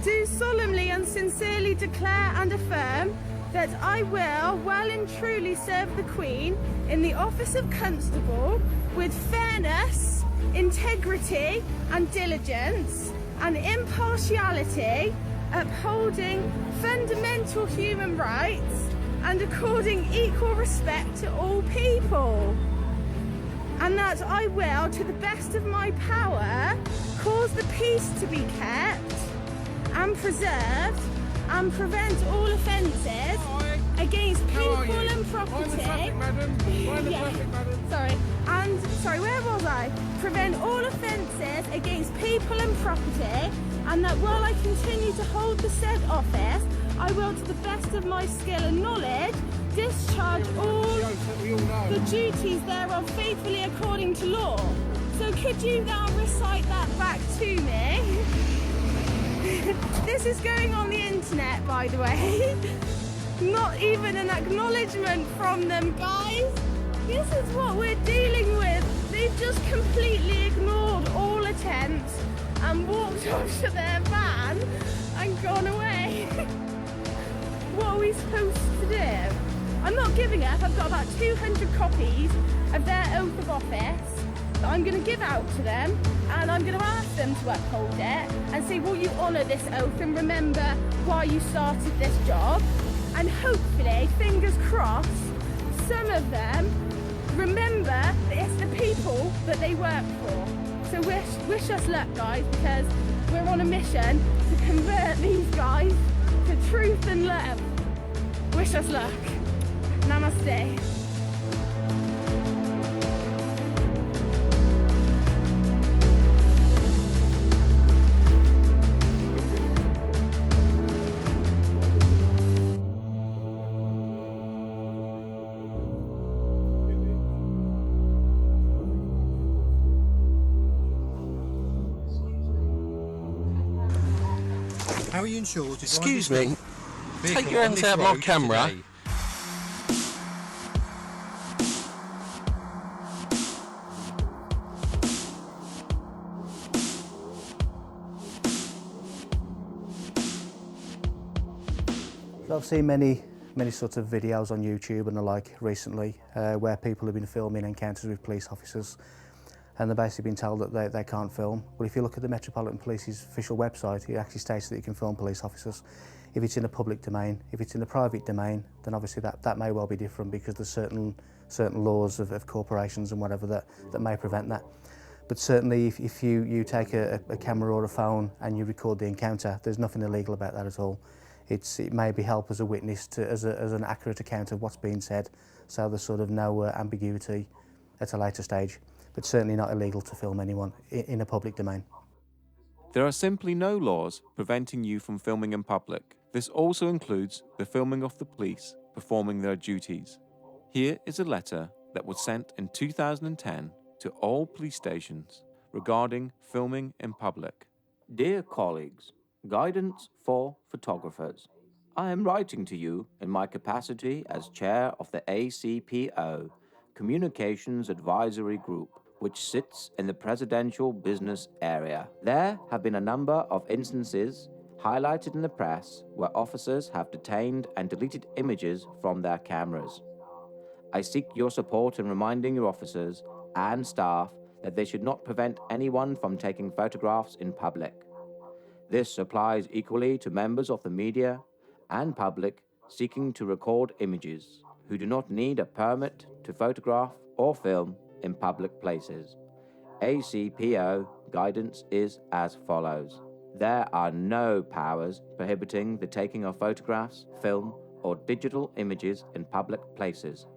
do solemnly and sincerely declare and affirm that I will well and truly serve the Queen in the office of Constable with fairness, integrity and diligence and impartiality, upholding fundamental human rights and according equal respect to all people. And that I will, to the best of my power, cause the peace to be kept and preserved and prevent all offences against people and property. Sorry, where was I? Prevent all offences against people and property, and that while I continue to hold the said office, I will, to the best of my skill and knowledge, discharge all the duties thereof faithfully according to law. So could you now recite that back to me? This is going on the internet, by the way. Not even an acknowledgement from them, guys. This is what we're dealing with. They've just completely ignored all attempts and walked off to their van and gone away. What are we supposed to do? I'm not giving up. I've got about 200 copies of their oath of office that I'm going to give out to them, and I'm going to ask them to uphold it and say, will you honour this oath and remember why you started this job? And hopefully, fingers crossed, some of them remember that it's the people that they work for. So wish us luck, guys, because we're on a mission to convert these guys to truth and love. Wish us luck. Namaste. How are you insured? Excuse me, take your hands out of my camera. Today. So I've seen many sorts of videos on YouTube and the like recently where people have been filming encounters with police officers, and they've basically been told that they can't film. Well, if you look at the Metropolitan Police's official website, it actually states that you can film police officers. If it's in a public domain, if it's in the private domain, then obviously that may well be different, because there's certain laws of corporations and whatever that may prevent that. But certainly if you take a camera or a phone and you record the encounter, there's nothing illegal about that at all. It maybe help as a witness as an accurate account of what's being said, so there's sort of no ambiguity at a later stage. But certainly not illegal to film anyone in a public domain. There are simply no laws preventing you from filming in public. This also includes the filming of the police performing their duties. Here is a letter that was sent in 2010 to all police stations regarding filming in public. Dear colleagues, guidance for photographers. I am writing to you in my capacity as chair of the ACPO, Communications Advisory Group, which sits in the presidential business area. There have been a number of instances highlighted in the press where officers have detained and deleted images from their cameras. I seek your support in reminding your officers and staff that they should not prevent anyone from taking photographs in public. This applies equally to members of the media and public seeking to record images who do not need a permit to photograph or film in public places. ACPO guidance is as follows. There are no powers prohibiting the taking of photographs, film, or digital images in public places.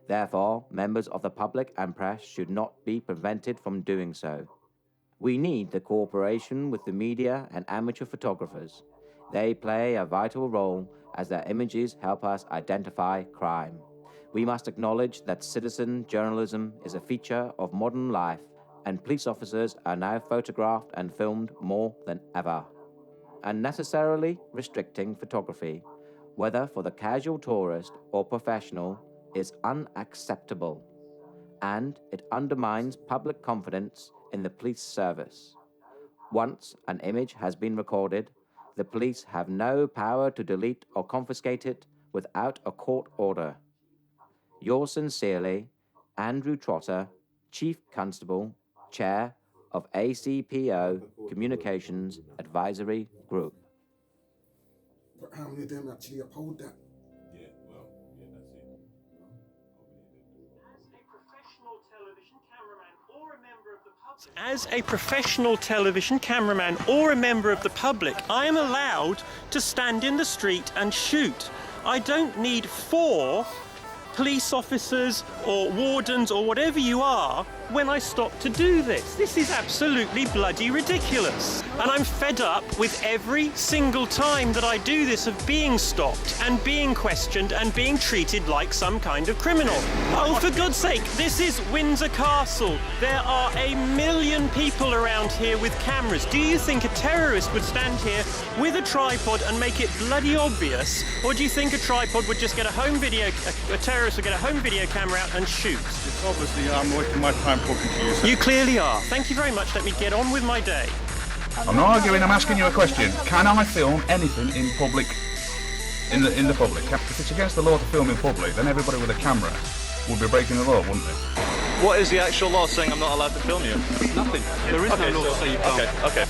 Therefore, members of the public and press should not be prevented from doing so. We need the cooperation with the media and amateur photographers. They play a vital role as their images help us identify crime. We must acknowledge that citizen journalism is a feature of modern life, and police officers are now photographed and filmed more than ever. Unnecessarily restricting photography, whether for the casual tourist or professional, is unacceptable, and it undermines public confidence in the police service. Once an image has been recorded, the police have no power to delete or confiscate it without a court order. Yours sincerely, Andrew Trotter, Chief Constable, Chair of ACPO Communications Advisory Group. But how many of them actually uphold that? As a professional television cameraman or a member of the public, I am allowed to stand in the street and shoot. I don't need 4 police officers or wardens or whatever you are when I stop to do this. This is absolutely bloody ridiculous. And I'm fed up with every single time that I do this of being stopped and being questioned and being treated like some kind of criminal. Oh, for God's sake, this is Windsor Castle. There are 1 million people around here with cameras. Do you think a terrorist would stand here with a tripod and make it bloody obvious? Or do you think a tripod would just get a terrorist would get a home video camera out and shoot? It's obviously I'm wasting my time talking to you, sir. You clearly are. Thank you very much. Let me get on with my day. I'm not arguing, I'm asking you a question. Can I film anything in public, in the public? If it's against the law to film in public, then everybody with a camera would be breaking the law, wouldn't they? What is the actual law saying I'm not allowed to film you? Nothing. There is no law to say you can't. Okay.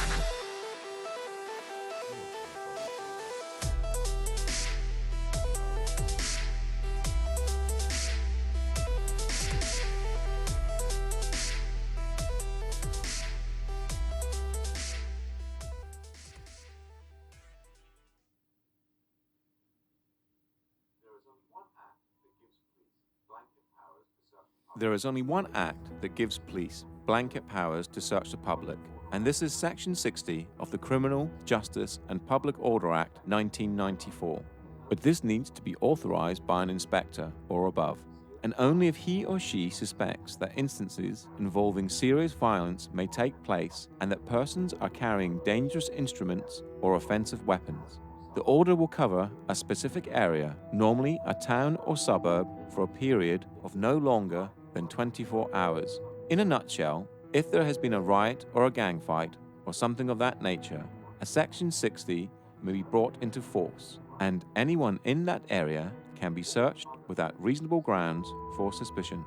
There is only one act that gives police blanket powers to search the public, and this is Section 60 of the Criminal Justice and Public Order Act 1994. But this needs to be authorized by an inspector or above, and only if he or she suspects that instances involving serious violence may take place and that persons are carrying dangerous instruments or offensive weapons. The order will cover a specific area, normally a town or suburb, for a period of no longer than 24 hours. In a nutshell, if there has been a riot or a gang fight or something of that nature, a Section 60 may be brought into force, and anyone in that area can be searched without reasonable grounds for suspicion.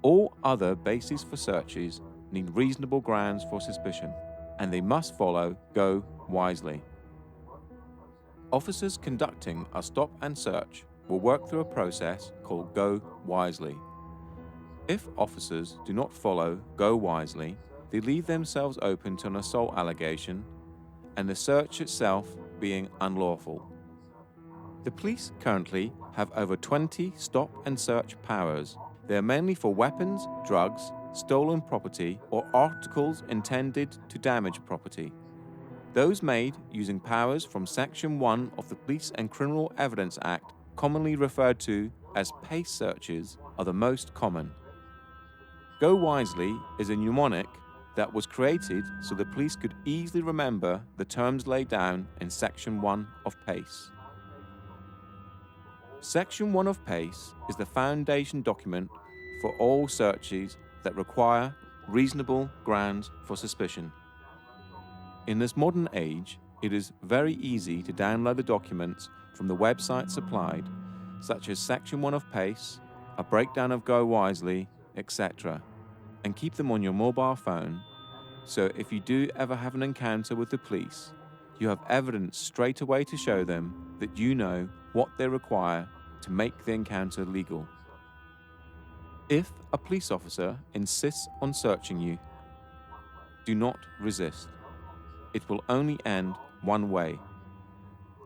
All other bases for searches need reasonable grounds for suspicion, and they must follow Go Wisely. Officers conducting a stop and search will work through a process called Go Wisely. If officers do not follow Go Wisely, they leave themselves open to an assault allegation and the search itself being unlawful. The police currently have over 20 stop and search powers. They are mainly for weapons, drugs, stolen property, or articles intended to damage property. Those made using powers from Section 1 of the Police and Criminal Evidence Act, commonly referred to as PACE searches, are the most common. Go Wisely is a mnemonic that was created so the police could easily remember the terms laid down in Section 1 of PACE. Section 1 of PACE is the foundation document for all searches that require reasonable grounds for suspicion. In this modern age, it is very easy to download the documents from the website supplied, such as Section 1 of PACE, a breakdown of Go Wisely, etc., and keep them on your mobile phone, so if you do ever have an encounter with the police, you have evidence straight away to show them that you know what they require to make the encounter legal. If a police officer insists on searching you, do not resist. it will only end one way.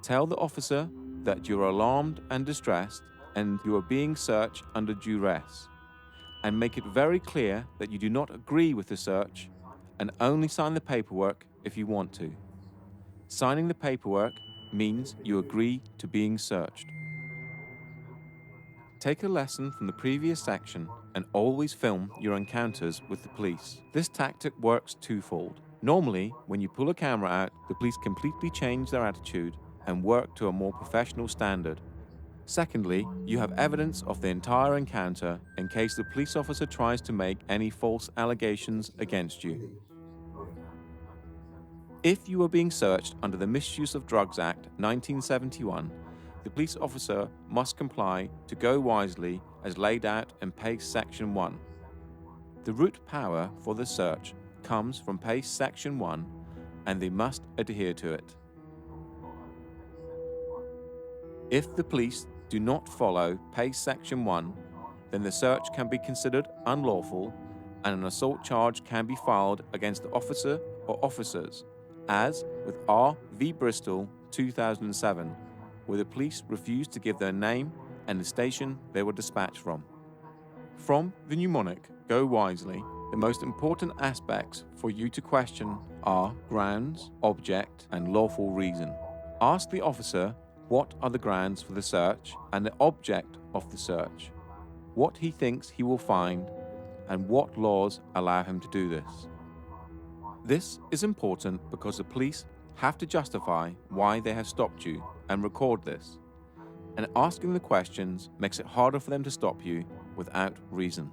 Tell the officer that you are alarmed and distressed and you are being searched under duress, and make it very clear that you do not agree with the search and only sign the paperwork if you want to. Signing the paperwork means you agree to being searched. Take a lesson from the previous section and always film your encounters with the police. This tactic works twofold. Normally, when you pull a camera out, the police completely change their attitude and work to a more professional standard. Secondly, you have evidence of the entire encounter in case the police officer tries to make any false allegations against you. If you are being searched under the Misuse of Drugs Act 1971, the police officer must comply to go wisely as laid out in PACE Section 1. The root power for the search comes from PACE Section 1 and they must adhere to it. If the police do not follow PACE Section 1, then the search can be considered unlawful and an assault charge can be filed against the officer or officers, as with R v Bristol 2007, where the police refused to give their name and the station they were dispatched from. From the mnemonic, go wisely, the most important aspects for you to question are grounds, object, and lawful reason. Ask the officer what are the grounds for the search and the object of the search, what he thinks he will find, and what laws allow him to do this. This is important because the police have to justify why they have stopped you and record this, and asking the questions makes it harder for them to stop you without reason.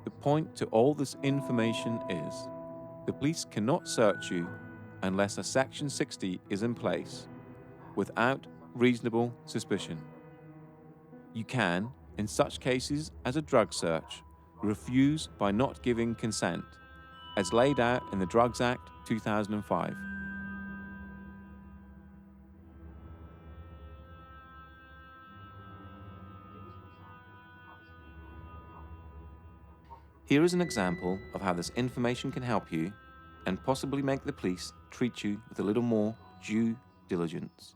The point to all this information is, the police cannot search you unless a Section 60 is in place, without reasonable suspicion. You can, in such cases as a drug search, refuse by not giving consent, as laid out in the Drugs Act 2005. Here is an example of how this information can help you and possibly make the police treat you with a little more due diligence.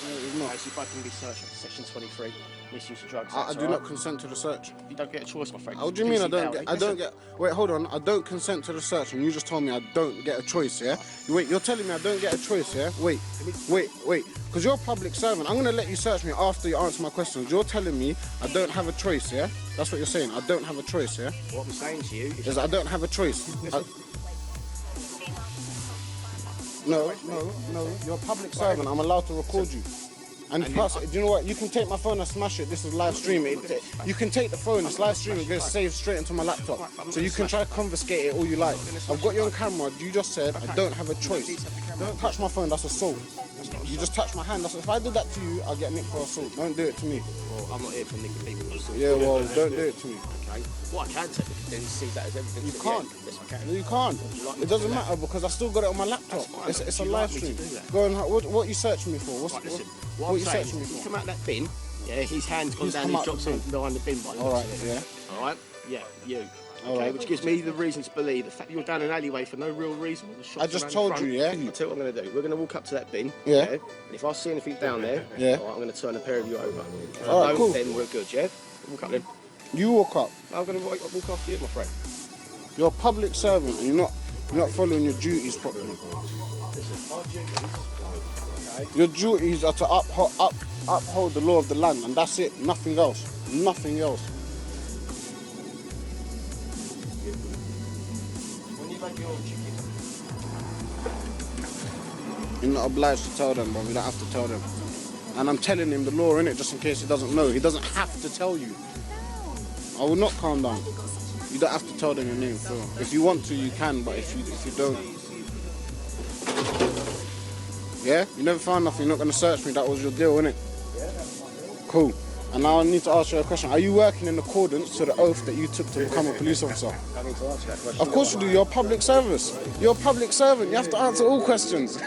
If I can be searched under Section 23, misuse of drugs. I do not consent to the search. You don't get a choice, my friend. What do you mean I don't get? Wait, hold on. I don't consent to the search, and you just told me I don't get a choice, yeah? Wait, you're telling me I don't get a choice, yeah? Wait. Because you're a public servant. I'm gonna let you search me after you answer my questions. You're telling me I don't have a choice, yeah? That's what you're saying. I don't have a choice, yeah? What I'm saying to you is I don't have a choice. No. You're a public servant. I'm allowed to record you. And plus, do you know what? You can take my phone and smash it. This is live streaming. You can take the phone, it's live streaming, it's saved straight into my laptop. So you can try to confiscate it all you like. I've got you on camera. You just said I don't have a choice. Don't touch my phone, that's assault. You just touch my hand. If I did that to you, I'll get nicked for assault. Don't do it to me. Well, I'm not here for nicking people for assault. Yeah, well, don't do it to me. Okay. What I can technically do is see that as evidence. You can't. Yes, I can. No, you can't. It doesn't matter because I still got it on my laptop. It's a live stream. Go on, what you searching me for? What you searching me for? You come out that bin, yeah, his hand's gone down, he drops in behind the bin by the Alright, yeah. Alright? Yeah, you. All Okay, right. which gives me the reason to believe the fact that you're down an alleyway for no real reason. I just told you, yeah? I'll tell you what I'm going to do. We're going to walk up to that bin. Yeah. And if I see anything down there, yeah, all right, I'm going to turn a pair of you over. All right, cool. Then we're good, yeah? Walk up then. You walk up. I'm going to walk after you, my friend. You're a public servant and you're not following your duties properly. Listen, our duties, Your duties are to uphold the law of the land, and that's it. Nothing else. Nothing else. when you make your chicken, You're not obliged to tell them, but we don't have to tell them. And I'm telling him the law, innit, just in case he doesn't know. He doesn't have to tell you. I will not calm down. You don't have to tell them your name, so if you want to, you can, but if you don't. Yeah? You never found nothing, you're not going to search me, that was your deal, innit? Yeah, that's my deal. Cool. And now I need to ask you a question. Are you working in accordance to the oath that you took to become a police officer? I need to answer that question. Of course you do, you're a public service. You're a public servant, you have to answer all questions.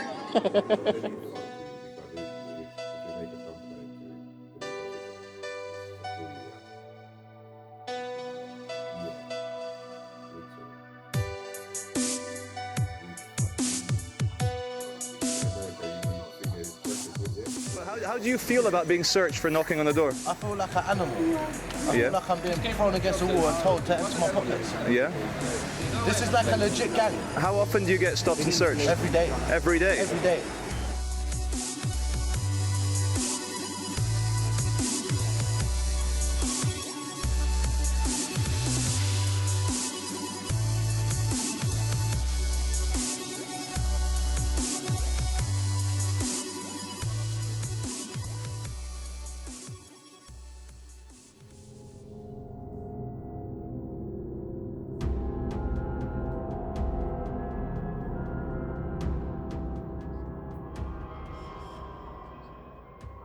How do you feel about being searched for knocking on the door? I feel like an animal. I feel like I'm being thrown against the wall and told to empty my pockets. Yeah? This is like a legit gang. How often do you get stopped and searched? Every day. Every day? Every day.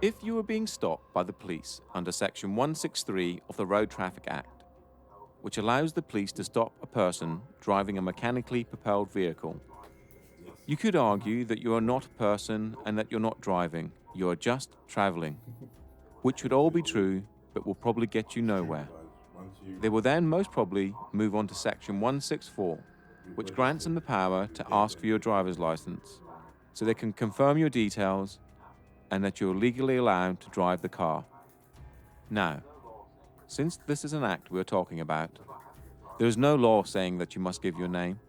If you were being stopped by the police under Section 163 of the Road Traffic Act, which allows the police to stop a person driving a mechanically propelled vehicle, you could argue that you are not a person and that you're not driving, you are just travelling, which would all be true but will probably get you nowhere. They will then most probably move on to Section 164, which grants them the power to ask for your driver's licence, so they can confirm your details and that you're legally allowed to drive the car. Now, since this is an act we're talking about, there is no law saying that you must give your name,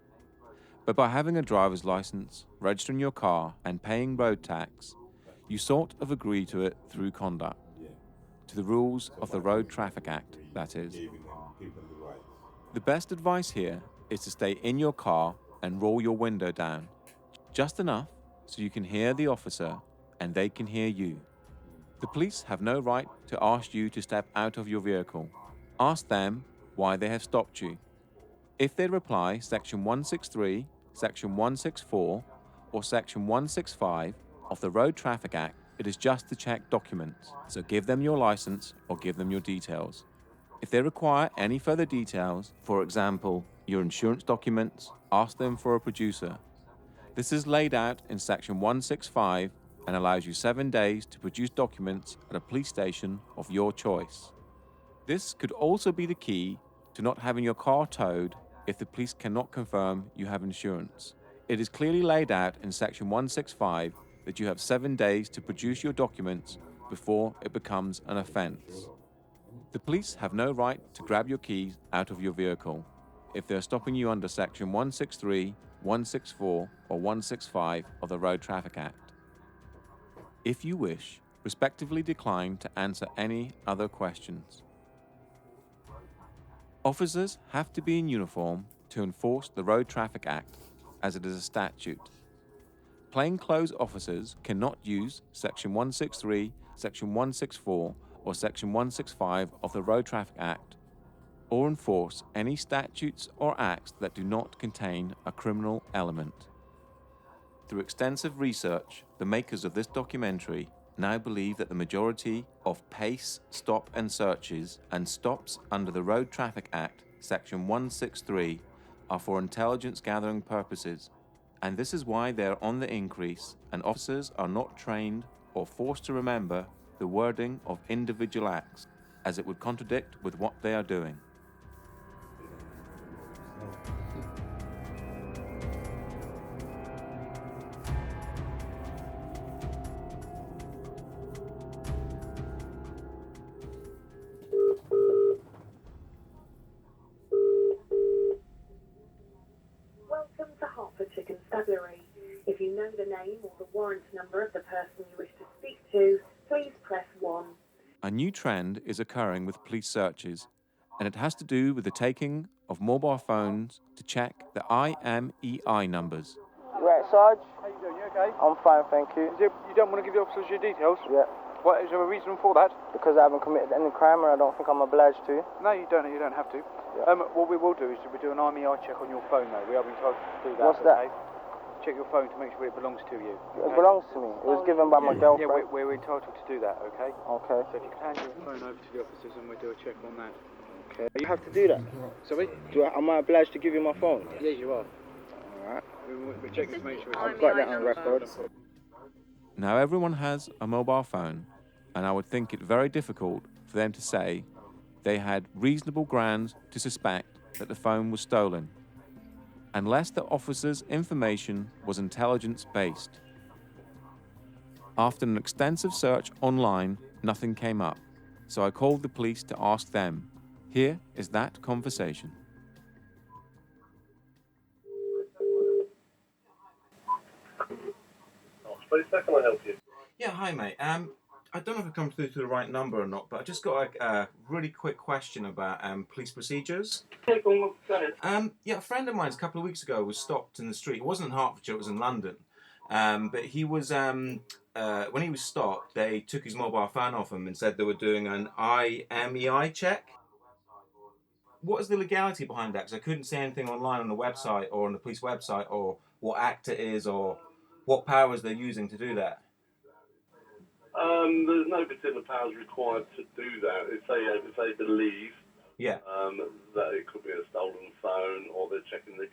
but by having a driver's license, registering your car, and paying road tax, you sort of agree to it through conduct, to the rules of the Road Traffic Act, that is. The best advice here is to stay in your car and roll your window down, just enough so you can hear the officer and they can hear you. The police have no right to ask you to step out of your vehicle. Ask them why they have stopped you. If they reply Section 163, Section 164, or Section 165 of the Road Traffic Act, it is just to check documents, so give them your license or give them your details. If they require any further details, for example, your insurance documents, ask them for a producer. This is laid out in Section 165 and allows you 7 days to produce documents at a police station of your choice. This could also be the key to not having your car towed if the police cannot confirm you have insurance. It is clearly laid out in Section 165 that you have 7 days to produce your documents before it becomes an offence. The police have no right to grab your keys out of your vehicle if they are stopping you under Section 163, 164, or 165 of the Road Traffic Act. If you wish, respectively decline to answer any other questions. Officers have to be in uniform to enforce the Road Traffic Act, as it is a statute. Plainclothes officers cannot use Section 163, Section 164, or Section 165 of the Road Traffic Act, or enforce any statutes or acts that do not contain a criminal element. Through extensive research, the makers of this documentary now believe that the majority of pace, stop and searches and stops under the Road Traffic Act, Section 163, are for intelligence gathering purposes, and this is why they are on the increase and officers are not trained or forced to remember the wording of individual acts, as it would contradict with what they are doing. If you know the name or the warrant number of the person you wish to speak to, please press 1. A new trend is occurring with police searches, and it has to do with the taking of mobile phones to check the IMEI numbers. Right, Sarge? How you doing? You okay? I'm fine, thank you. You don't want to give the officers your details? Yeah. What is there a reason for that? Because I haven't committed any crime and I don't think I'm obliged to. No, you don't have to. Yeah. What we will do is we do an IMEI check on your phone, though. We are being told to do that. What's that? Okay? Check your phone to make sure it belongs to you. It belongs to me. It was given by my girlfriend. Yeah, we're entitled to do that, okay? Okay. So if you can hand your phone over to the officers and we'll do a check on that. Okay. You have to do that? Sorry? Am I obliged to give you my phone? Yes, you are. Alright. We're checking to make sure I've got that on record. Now everyone has a mobile phone, and I would think it very difficult for them to say they had reasonable grounds to suspect that the phone was stolen, unless the officer's information was intelligence-based. After an extensive search online, nothing came up, so I called the police to ask them. Here is that conversation. How can I help you? Yeah, hi mate. I don't know if I've come through to the right number or not, but I just got a really quick question about police procedures. Go ahead. Yeah, a friend of mine a couple of weeks ago was stopped in the street. It wasn't in Hertfordshire, it was in London. But he was, when he was stopped, they took his mobile phone off him and said they were doing an IMEI check. What is the legality behind that? Because I couldn't see anything online on the website or on the police website or what act it is or what powers they're using to do that. There's no particular powers required to do that. If they believe that it could be a stolen phone, or they're checking the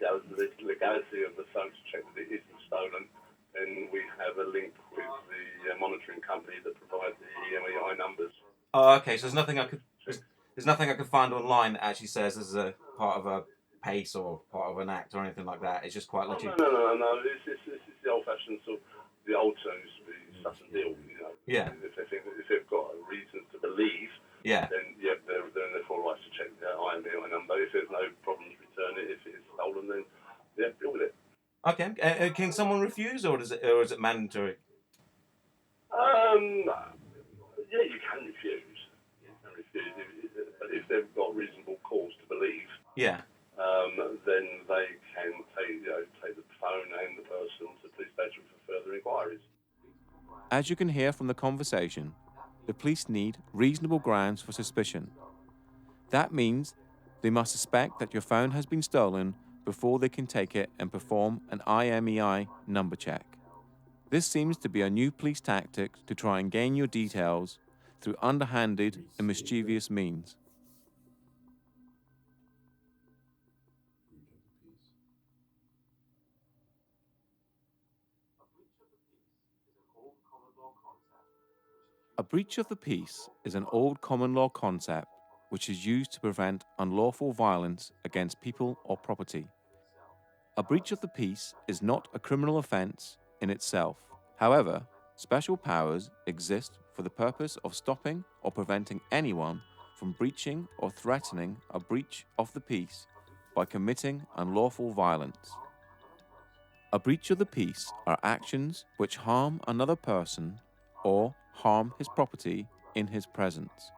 legality of the phone to check that it isn't stolen, then we have a link with the monitoring company that provides the EMEI numbers. Oh, okay. So there's nothing I could find online that actually says this is a part of a pace or part of an act or anything like that. It's just quite legit. No. It's the old-fashioned sort of, the old term used to be such and deal, you know. Yeah. If they've got reasons to believe, then they're in their full rights to check the IMEI number. If there's no problems, return it. If it's stolen, then deal with it. Okay. Can someone refuse, or is it mandatory? Yeah, you can refuse. But if they've got reasonable cause to believe, then they can take the phone and the person to the police station for further inquiries. As you can hear from the conversation, the police need reasonable grounds for suspicion. That means they must suspect that your phone has been stolen before they can take it and perform an IMEI number check. This seems to be a new police tactic to try and gain your details through underhanded and mischievous means. A breach of the peace is an old common law concept which is used to prevent unlawful violence against people or property. A breach of the peace is not a criminal offence in itself. However, special powers exist for the purpose of stopping or preventing anyone from breaching or threatening a breach of the peace by committing unlawful violence. A breach of the peace are actions which harm another person or harm his property in his presence,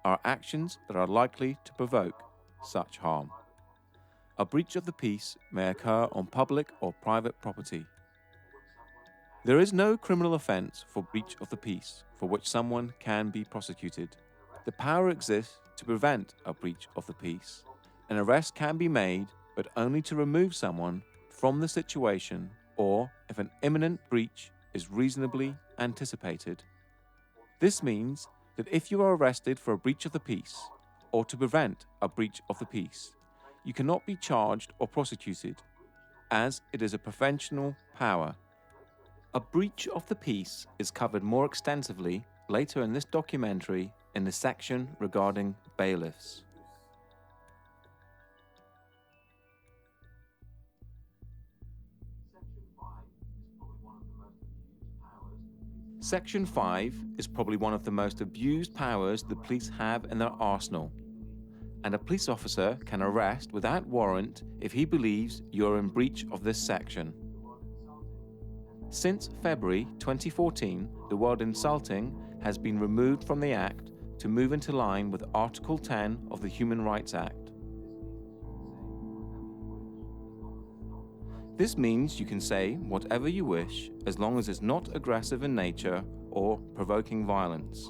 are actions that are likely to provoke such harm. A breach of the peace may occur on public or private property. There is no criminal offence for breach of the peace for which someone can be prosecuted. The power exists to prevent a breach of the peace. An arrest can be made, but only to remove someone from the situation or if an imminent breach is reasonably anticipated. This means that if you are arrested for a breach of the peace, or to prevent a breach of the peace, you cannot be charged or prosecuted, as it is a preventional power. A breach of the peace is covered more extensively later in this documentary in the section regarding bailiffs. Section 5 is probably one of the most abused powers the police have in their arsenal, and a police officer can arrest without warrant if he believes you are in breach of this section. Since February 2014, the word insulting has been removed from the Act to move into line with Article 10 of the Human Rights Act. This means you can say whatever you wish as long as it's not aggressive in nature or provoking violence.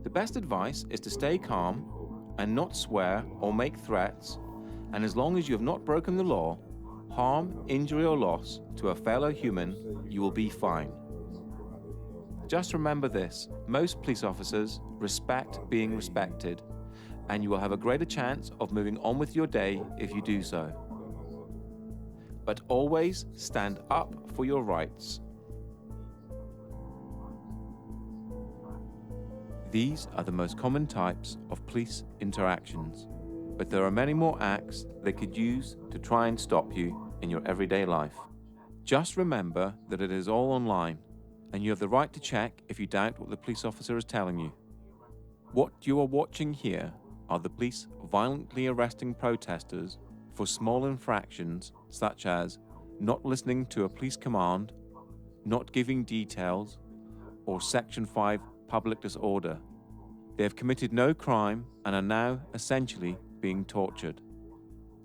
The best advice is to stay calm and not swear or make threats, and as long as you have not broken the law, harm, injury or loss to a fellow human, you will be fine. Just remember this, most police officers respect being respected, and you will have a greater chance of moving on with your day if you do so. But always stand up for your rights. These are the most common types of police interactions, but there are many more acts they could use to try and stop you in your everyday life. Just remember that it is all online, and you have the right to check if you doubt what the police officer is telling you. What you are watching here are the police violently arresting protesters for small infractions such as not listening to a police command, not giving details, or Section 5 public disorder. They have committed no crime and are now essentially being tortured.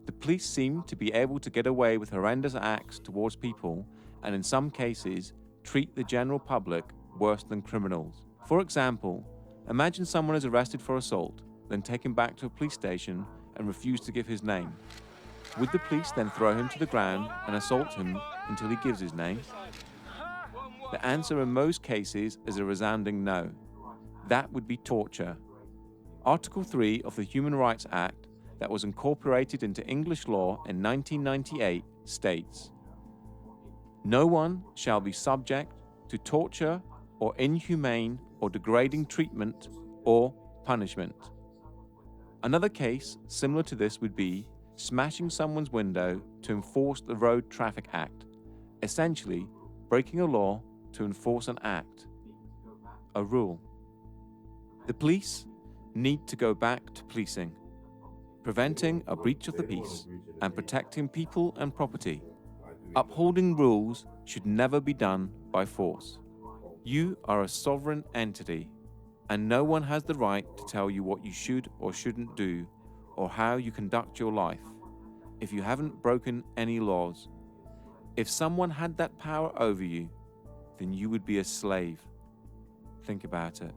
The police seem to be able to get away with horrendous acts towards people and in some cases treat the general public worse than criminals. For example, imagine someone is arrested for assault, then taken back to a police station and refused to give his name. Would the police then throw him to the ground and assault him until he gives his name? The answer in most cases is a resounding no. That would be torture. Article 3 of the Human Rights Act, that was incorporated into English law in 1998, states, "No one shall be subject to torture or inhumane or degrading treatment or punishment." Another case similar to this would be smashing someone's window to enforce the Road Traffic Act, essentially breaking a law to enforce an act, a rule. The police need to go back to policing, preventing a breach of the peace and protecting people and property. Upholding rules should never be done by force. You are a sovereign entity, and no one has the right to tell you what you should or shouldn't do or how you conduct your life if you haven't broken any laws. If someone had that power over you, then you would be a slave. Think about it.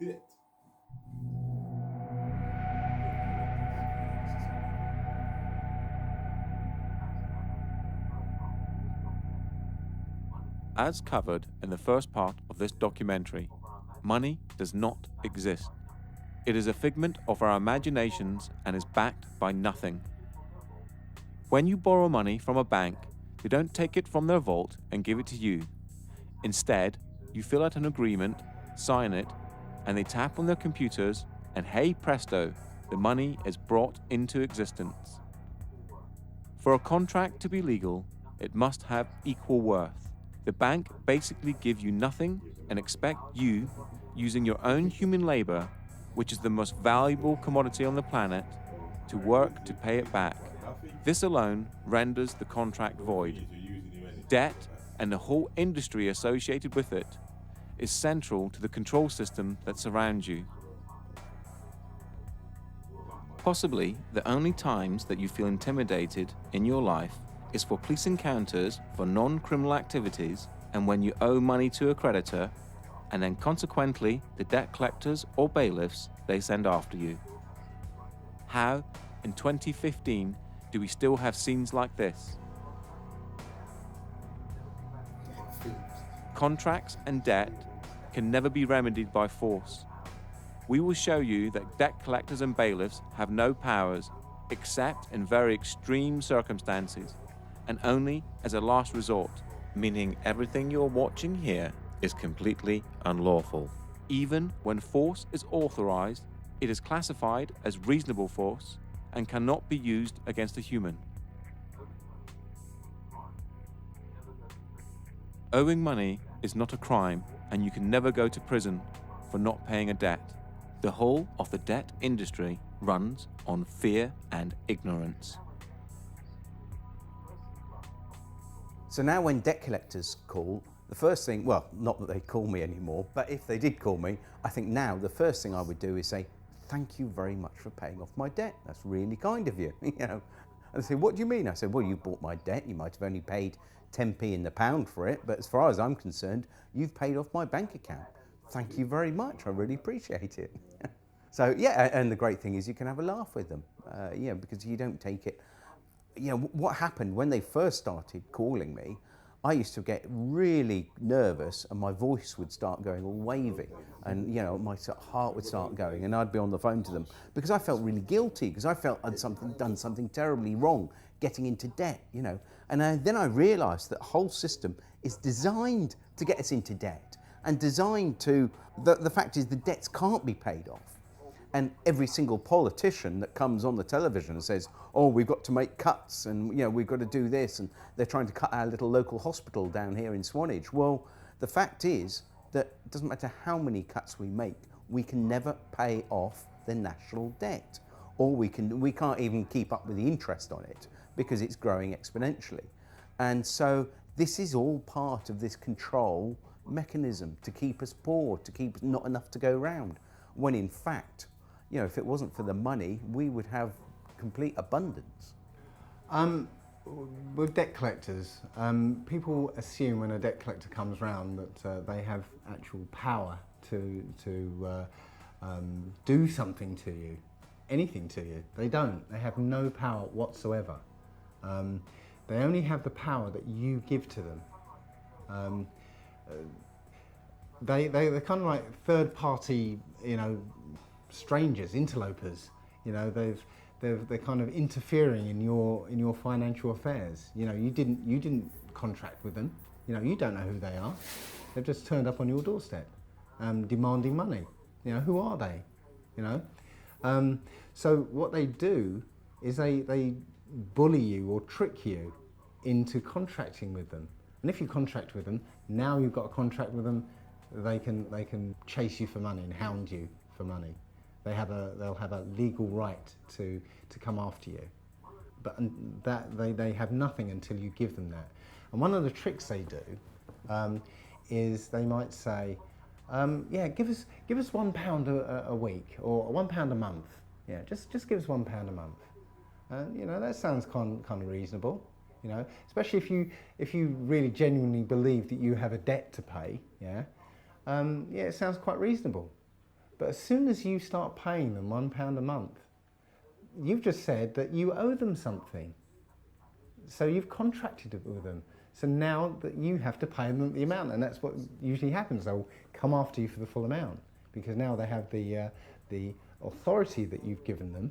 Did it? As covered in the first part of this documentary, money does not exist. It is a figment of our imaginations and is backed by nothing. When you borrow money from a bank, they don't take it from their vault and give it to you. Instead, you fill out an agreement, sign it, and they tap on their computers, and hey presto, the money is brought into existence. For a contract to be legal, it must have equal worth. The bank basically give you nothing and expect you, using your own human labor, which is the most valuable commodity on the planet, to work to pay it back. This alone renders the contract void. Debt, and the whole industry associated with it, is central to the control system that surrounds you. Possibly the only times that you feel intimidated in your life is for police encounters for non-criminal activities and when you owe money to a creditor, and then consequently the debt collectors or bailiffs they send after you. How, in 2015, do we still have scenes like this? Contracts and debt can never be remedied by force. We will show you that debt collectors and bailiffs have no powers, except in very extreme circumstances, and only as a last resort, meaning everything you're watching here is completely unlawful. Even when force is authorized, it is classified as reasonable force and cannot be used against a human. Owing money is not a crime, and you can never go to prison for not paying a debt. The whole of the debt industry runs on fear and ignorance. So now when debt collectors call, the first thing, well, not that they call me anymore, but if they did call me, I think now the first thing I would do is say, thank you very much for paying off my debt. That's really kind of you, you know. And they say, what do you mean? I said, well, you bought my debt. You might have only paid 10p in the pound for it, but as far as I'm concerned, you've paid off my bank account. Thank you very much. I really appreciate it. So yeah, and the great thing is you can have a laugh with them, you know, because you don't take it. You know, what happened when they first started calling me, I used to get really nervous and my voice would start going all wavy and, you know, my heart would start going and I'd be on the phone to them because I felt really guilty because I felt I'd done something terribly wrong, getting into debt, you know. And then I realised that the whole system is designed to get us into debt and designed to, the fact is the debts can't be paid off. And every single politician that comes on the television and says, oh, we've got to make cuts and, you know, we've got to do this and they're trying to cut our little local hospital down here in Swanage. Well, the fact is that it doesn't matter how many cuts we make, we can never pay off the national debt. Or we can't even keep up with the interest on it because it's growing exponentially. And so this is all part of this control mechanism to keep us poor, to keep not enough to go round. When in fact, you know, if it wasn't for the money, we would have complete abundance. With debt collectors, people assume when a debt collector comes round that they have actual power to do something to you, anything to you. They don't. They have no power whatsoever. They only have the power that you give to them. They're kind of like third-party, you know, strangers, interlopers. You know, they're kind of interfering in your financial affairs. You know, you didn't contract with them. You know, you don't know who they are. They've just turned up on your doorstep, demanding money. You know, who are they? You know, so what they do is they bully you or trick you into contracting with them. And if you contract with them, now you've got a contract with them. They can chase you for money and hound you for money. They'll have a legal right to come after you, but they have nothing until you give them that. And one of the tricks they do is they might say, yeah, give us £1 a week or £1 a month. Yeah, just give us £1 a month. You know, that sounds kind of reasonable. You know, especially if you really genuinely believe that you have a debt to pay. Yeah, yeah, it sounds quite reasonable. But as soon as you start paying them £1 a month, you've just said that you owe them something. So you've contracted it with them. So now that you have to pay them the amount, and that's what usually happens. They'll come after you for the full amount because now they have the authority that you've given them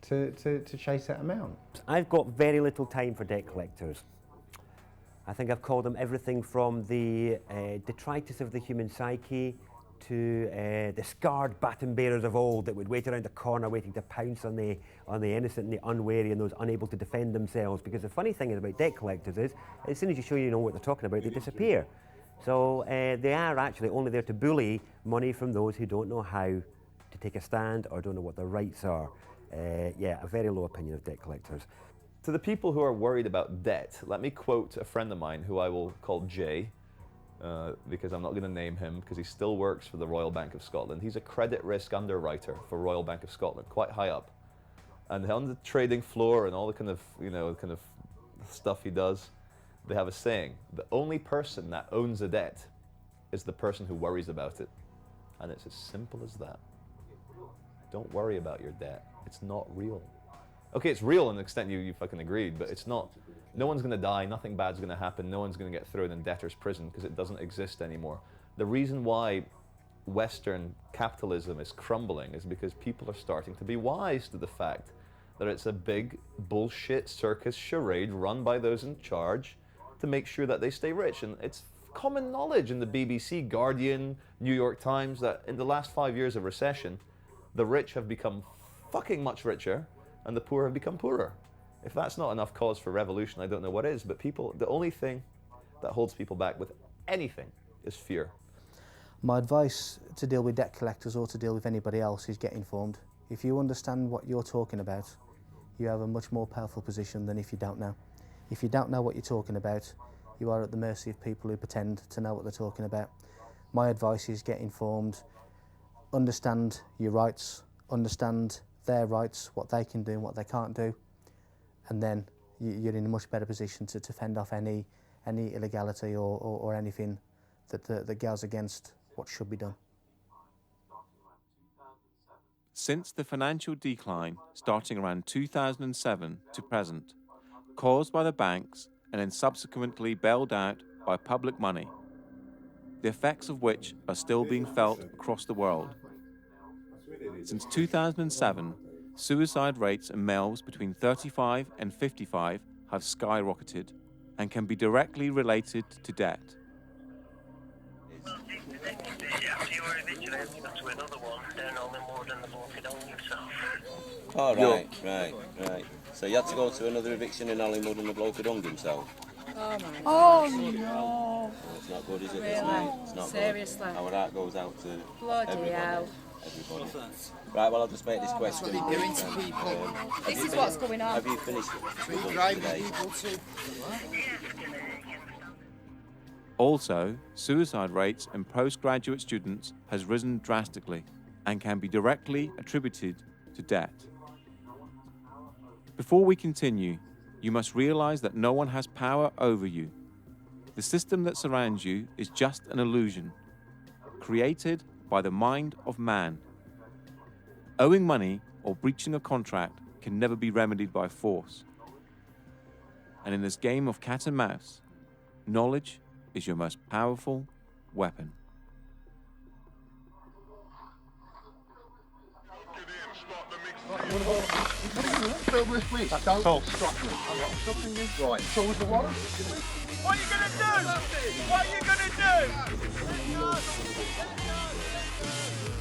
to chase that amount. I've got very little time for debt collectors. I think I've called them everything from the detritus of the human psyche to the scarred baton bearers of old that would wait around the corner waiting to pounce on the innocent and the unwary and those unable to defend themselves. Because the funny thing about debt collectors is, as soon as you show you know what they're talking about, they disappear. So they are actually only there to bully money from those who don't know how to take a stand or don't know what their rights are. Yeah, a very low opinion of debt collectors. To the people who are worried about debt, let me quote a friend of mine who I will call Jay, because I'm not going to name him because he still works for the Royal Bank of Scotland. He's a credit risk underwriter for Royal Bank of Scotland, quite high up. And on the trading floor and all the kind of stuff he does, they have a saying: the only person that owns a debt is the person who worries about it. And it's as simple as that. Don't worry about your debt. It's not real. Okay, it's real in the extent you fucking agreed, but it's not. No one's going to die, nothing bad's going to happen, no one's going to get thrown in debtor's prison because it doesn't exist anymore. The reason why Western capitalism is crumbling is because people are starting to be wise to the fact that it's a big bullshit circus charade run by those in charge to make sure that they stay rich. And it's common knowledge in the BBC, Guardian, New York Times that in the last 5 years of recession, the rich have become fucking much richer and the poor have become poorer. If that's not enough cause for revolution, I don't know what is. But people, the only thing that holds people back with anything is fear. My advice to deal with debt collectors or to deal with anybody else is get informed. If you understand what you're talking about, you have a much more powerful position than if you don't know. If you don't know what you're talking about, you are at the mercy of people who pretend to know what they're talking about. My advice is get informed, understand your rights, understand their rights, what they can do and what they can't do, and then you're in a much better position to fend off any illegality or anything that goes against what should be done. Since the financial decline starting around 2007 to present, caused by the banks and then subsequently bailed out by public money, the effects of which are still being felt across the world. Since 2007, suicide rates in males between 35 and 55 have skyrocketed and can be directly related to debt. Oh, right, right. So you had to go to another eviction in Hollywood and the bloke had hung himself? Oh my Oh, gosh. no. It's not good, is it? Really? It's not Seriously? good. Our heart goes out to Bloody everybody. hell. Everybody. Right, well, I'll just make this question. That's what they're doing to people. This is what's going on. Have you finished it? Right, today? Also, suicide rates in postgraduate students has risen drastically and can be directly attributed to debt. Before we continue, you must realize that no one has power over you. The system that surrounds you is just an illusion, created by the mind of man. Owing money or breaching a contract can never be remedied by force. And in this game of cat and mouse, knowledge is your most powerful weapon. Fill this with. Don't stop me. I've got stuff in you. Right. So was the water. What are you going to do? What are you going to do?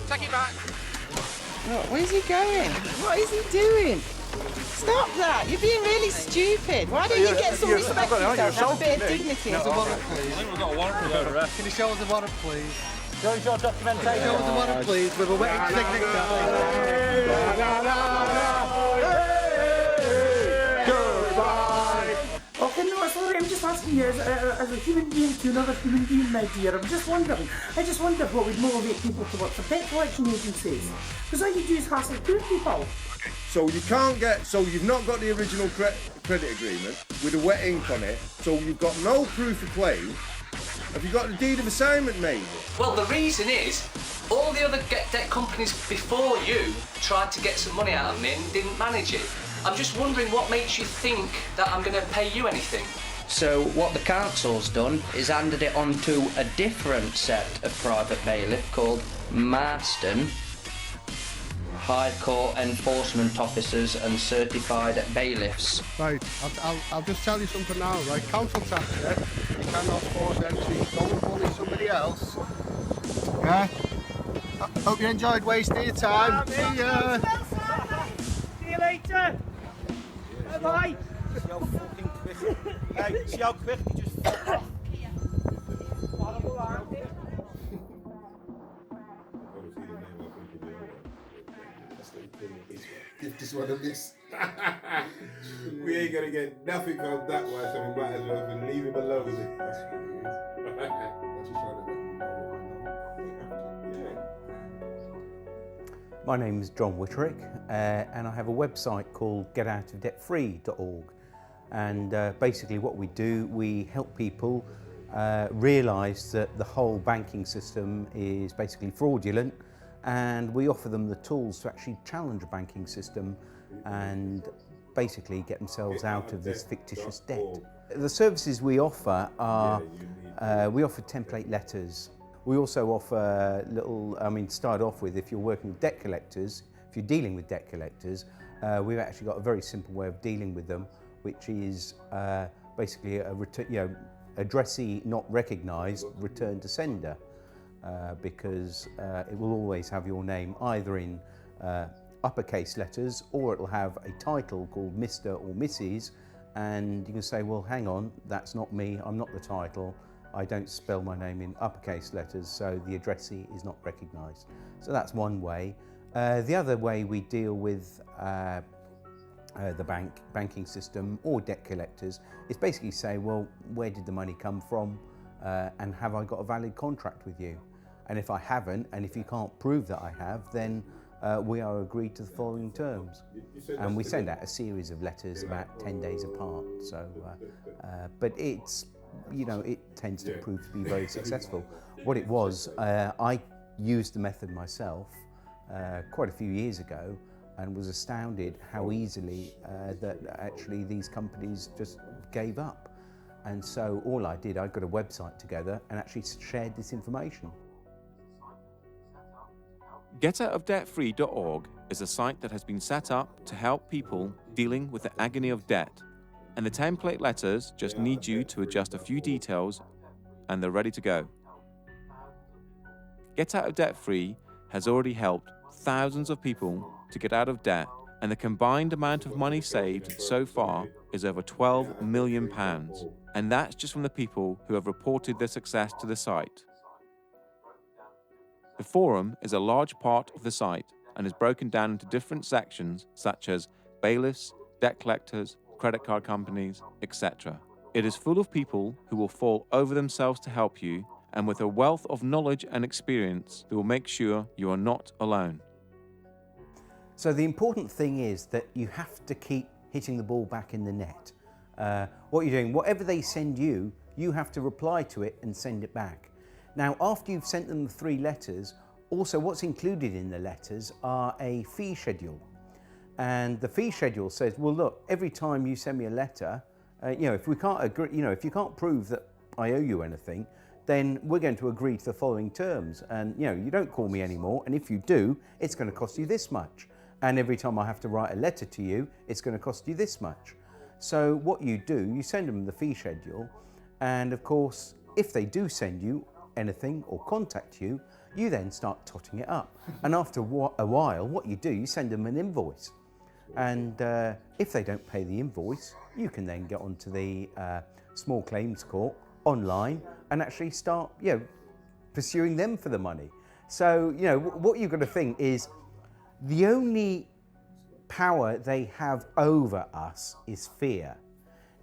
Take it back. Where's he going? What is he doing? Stop that! You're being really stupid. Why don't you get some respect for yourself? Have a bit of dignity as a woman. I think we've got a warrant for the arrest. Can you show us the warrant, please? Show us your documentation. Show us the warrant, please, with a wet signature. Okay, no, sorry, I'm just asking you as a human being to another human being, my dear. I just wonder what would motivate people to work for debt collection agencies. Because all you do is hassle poor people. So you can't get, so you've not got the original credit agreement with a wet ink on it, so you've got no proof of claim. Have you got the deed of assignment, mate? Well, the reason is, all the other debt companies before you tried to get some money out of me and didn't manage it. I'm just wondering what makes you think that I'm going to pay you anything? So what the council's done is handed it on to a different set of private bailiff called Marston, High Court Enforcement Officers and Certified Bailiffs. Right, I'll just tell you something now, right? Council tax, yeah? You cannot force entry. Go and bully somebody else. Yeah? I hope you enjoyed wasting your time. See ya! See you later. Bye. See how fucking quick. Hey, see how quick you just fucked off. Give this one a miss. We ain't gonna get nothing from that one, so we might as well leave him alone with it. That's what it is. I'm just trying to let you know what I know. My name is John Witterick, and I have a website called getoutofdebtfree.org. And basically what we do, we help people realise that the whole banking system is basically fraudulent, and we offer them the tools to actually challenge a banking system and basically get themselves out of this fictitious debt. The services we offer are, we offer template letters. We also offer start off with, if you're working with debt collectors, if you're dealing with debt collectors, we've actually got a very simple way of dealing with them, which is basically a addressee not recognised, return to sender, because it will always have your name either in uppercase letters, or it will have a title called Mr. or Mrs. And you can say, well, hang on, that's not me, I'm not the title, I don't spell my name in uppercase letters, so the addressee is not recognised. So that's one way. The other way we deal with the banking system or debt collectors is basically say, well, where did the money come from, and have I got a valid contract with you? And if I haven't, and if you can't prove that I have, then we are agreed to the following terms. And we send out a series of letters about 10 days apart. So, but it's, you know, it tends to prove to be very successful. What it was, I used the method myself quite a few years ago, and was astounded how easily that actually these companies just gave up. And so all I did, I got a website together and actually shared this information. GetOutOfDebtFree.org is a site that has been set up to help people dealing with the agony of debt. And the template letters just need you to adjust a few details and they're ready to go. Get Out of Debt Free has already helped thousands of people to get out of debt, and the combined amount of money saved so far is over £12 million. And that's just from the people who have reported their success to the site. The forum is a large part of the site and is broken down into different sections such as bailiffs, debt collectors, credit card companies, etc. It is full of people who will fall over themselves to help you, and with a wealth of knowledge and experience that will make sure you are not alone. So the important thing is that you have to keep hitting the ball back in the net. What you're doing, whatever they send you, you have to reply to it and send it back. Now, after you've sent them the 3 letters, also what's included in the letters are a fee schedule. And the fee schedule says, well, look, every time you send me a letter, you know, if we can't agree, you know, if you can't prove that I owe you anything, then we're going to agree to the following terms. And, you know, you don't call me anymore. And if you do, it's going to cost you this much. And every time I have to write a letter to you, it's going to cost you this much. So what you do, you send them the fee schedule. And of course, if they do send you anything or contact you, you then start totting it up. And after a while, what you do, you send them an invoice. And if they don't pay the invoice, you can then get onto the small claims court online and actually start, you know, pursuing them for the money. So, you know, what you've got to think is the only power they have over us is fear.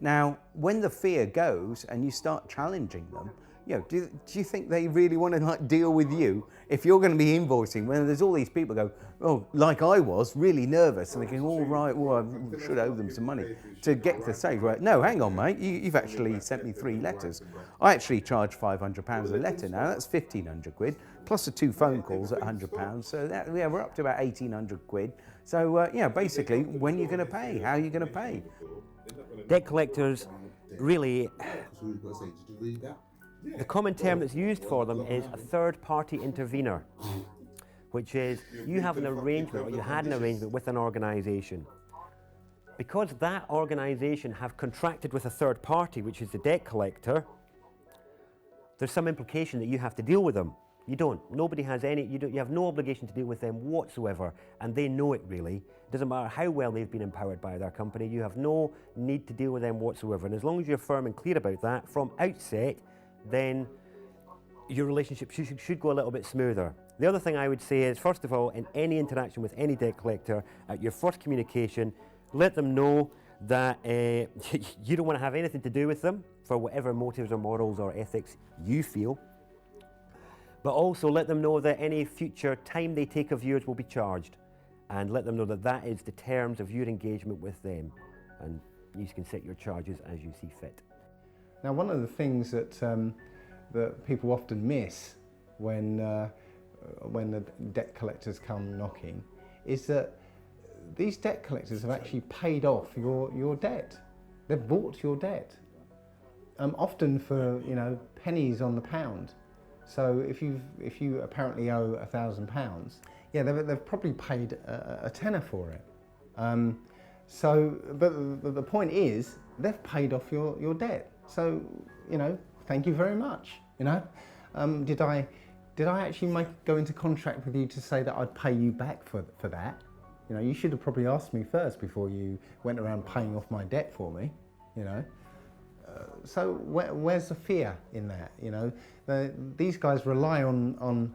Now, when the fear goes and you start challenging them, you know, do you think they really want to like deal with you if you're going to be invoicing when there's all these people go, oh, like I was, really nervous, and they're going, all right, well, I should owe them some money to get to the stage where, no, hang on, mate, you've actually sent me 3 letters. I actually charge £500 a letter now, that's 1,500 quid, plus the 2 phone calls at £100, so that, yeah, we're up to about 1,800 quid. So, yeah, basically, when are you going to pay? How are you going to pay? Debt collectors really, the common term that's used for them is a third-party intervener, which is you have an arrangement, or you had an arrangement with an organisation. Because that organisation have contracted with a third party, which is the debt collector, there's some implication that you have to deal with them. You don't. Nobody has any, you have no obligation to deal with them whatsoever, and they know it really. It doesn't matter how well they've been empowered by their company, you have no need to deal with them whatsoever. And as long as you're firm and clear about that from outset, then your relationship should go a little bit smoother. The other thing I would say is, first of all, in any interaction with any debt collector, at your first communication, let them know that you don't want to have anything to do with them for whatever motives or morals or ethics you feel. But also let them know that any future time they take of yours will be charged, and let them know that that is the terms of your engagement with them, and you can set your charges as you see fit. Now, one of the things that that people often miss when the debt collectors come knocking is that these debt collectors have actually paid off your debt. They've bought your debt, often for, you know, pennies on the pound. So if you apparently owe £1,000, yeah, they've probably paid a tenner for it. But the point is, they've paid off your debt. So, you know, thank you very much. You know, did I actually go into contract with you to say that I'd pay you back for that? You know, you should have probably asked me first before you went around paying off my debt for me. You know. So where's the fear in that? You know, these guys rely on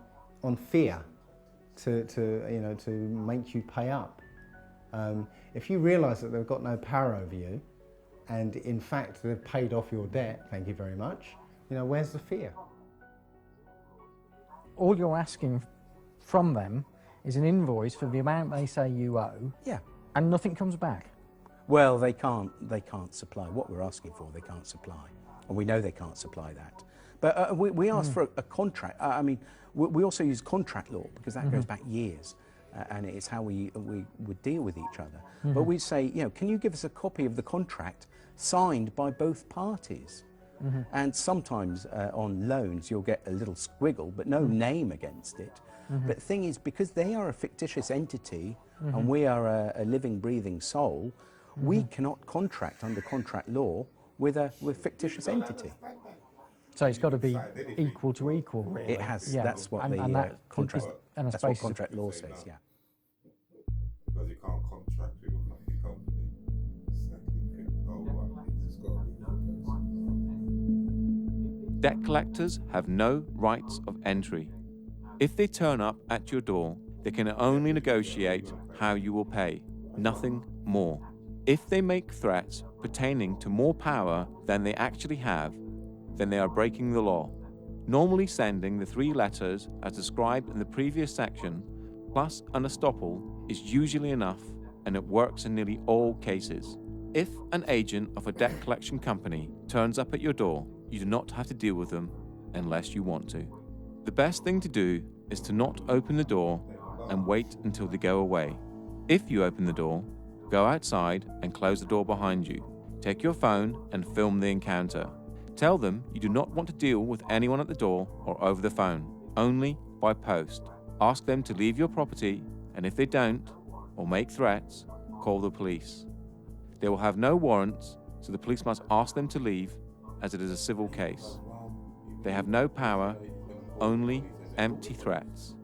fear to make you pay up. If you realise that they've got no power over you, and in fact they've paid off your debt, thank you very much, you know, where's the fear? All you're asking from them is an invoice for the amount they say you owe. Yeah. And nothing comes back. Well, they can't supply what we're asking for. They can't supply, and we know they can't supply that. But we asked for a contract. I mean, we also use contract law because that goes back years, and it's how we would deal with each other. But we say, you know, can you give us a copy of the contract signed by both parties? And sometimes on loans you'll get a little squiggle, but no name against it. But the thing is, because they are a fictitious entity and we are a living, breathing soul, we cannot contract under contract law with a fictitious entity. So it's got to be equal to equal, really. It has. Yeah. That's what contract. That's what contract law says. Yeah. Because you can't contract with a fucking company. Debt collectors have no rights of entry. If they turn up at your door, they can only negotiate how you will pay, nothing more. If they make threats pertaining to more power than they actually have, then they are breaking the law. Normally sending the 3 letters as described in the previous section, plus an estoppel, is usually enough, and it works in nearly all cases. If an agent of a debt collection company turns up at your door, you do not have to deal with them unless you want to. The best thing to do is to not open the door and wait until they go away. If you open the door, go outside and close the door behind you. Take your phone and film the encounter. Tell them you do not want to deal with anyone at the door or over the phone, only by post. Ask them to leave your property, and if they don't, or make threats, call the police. They will have no warrants, so the police must ask them to leave, as it is a civil case. They have no power, only empty threats.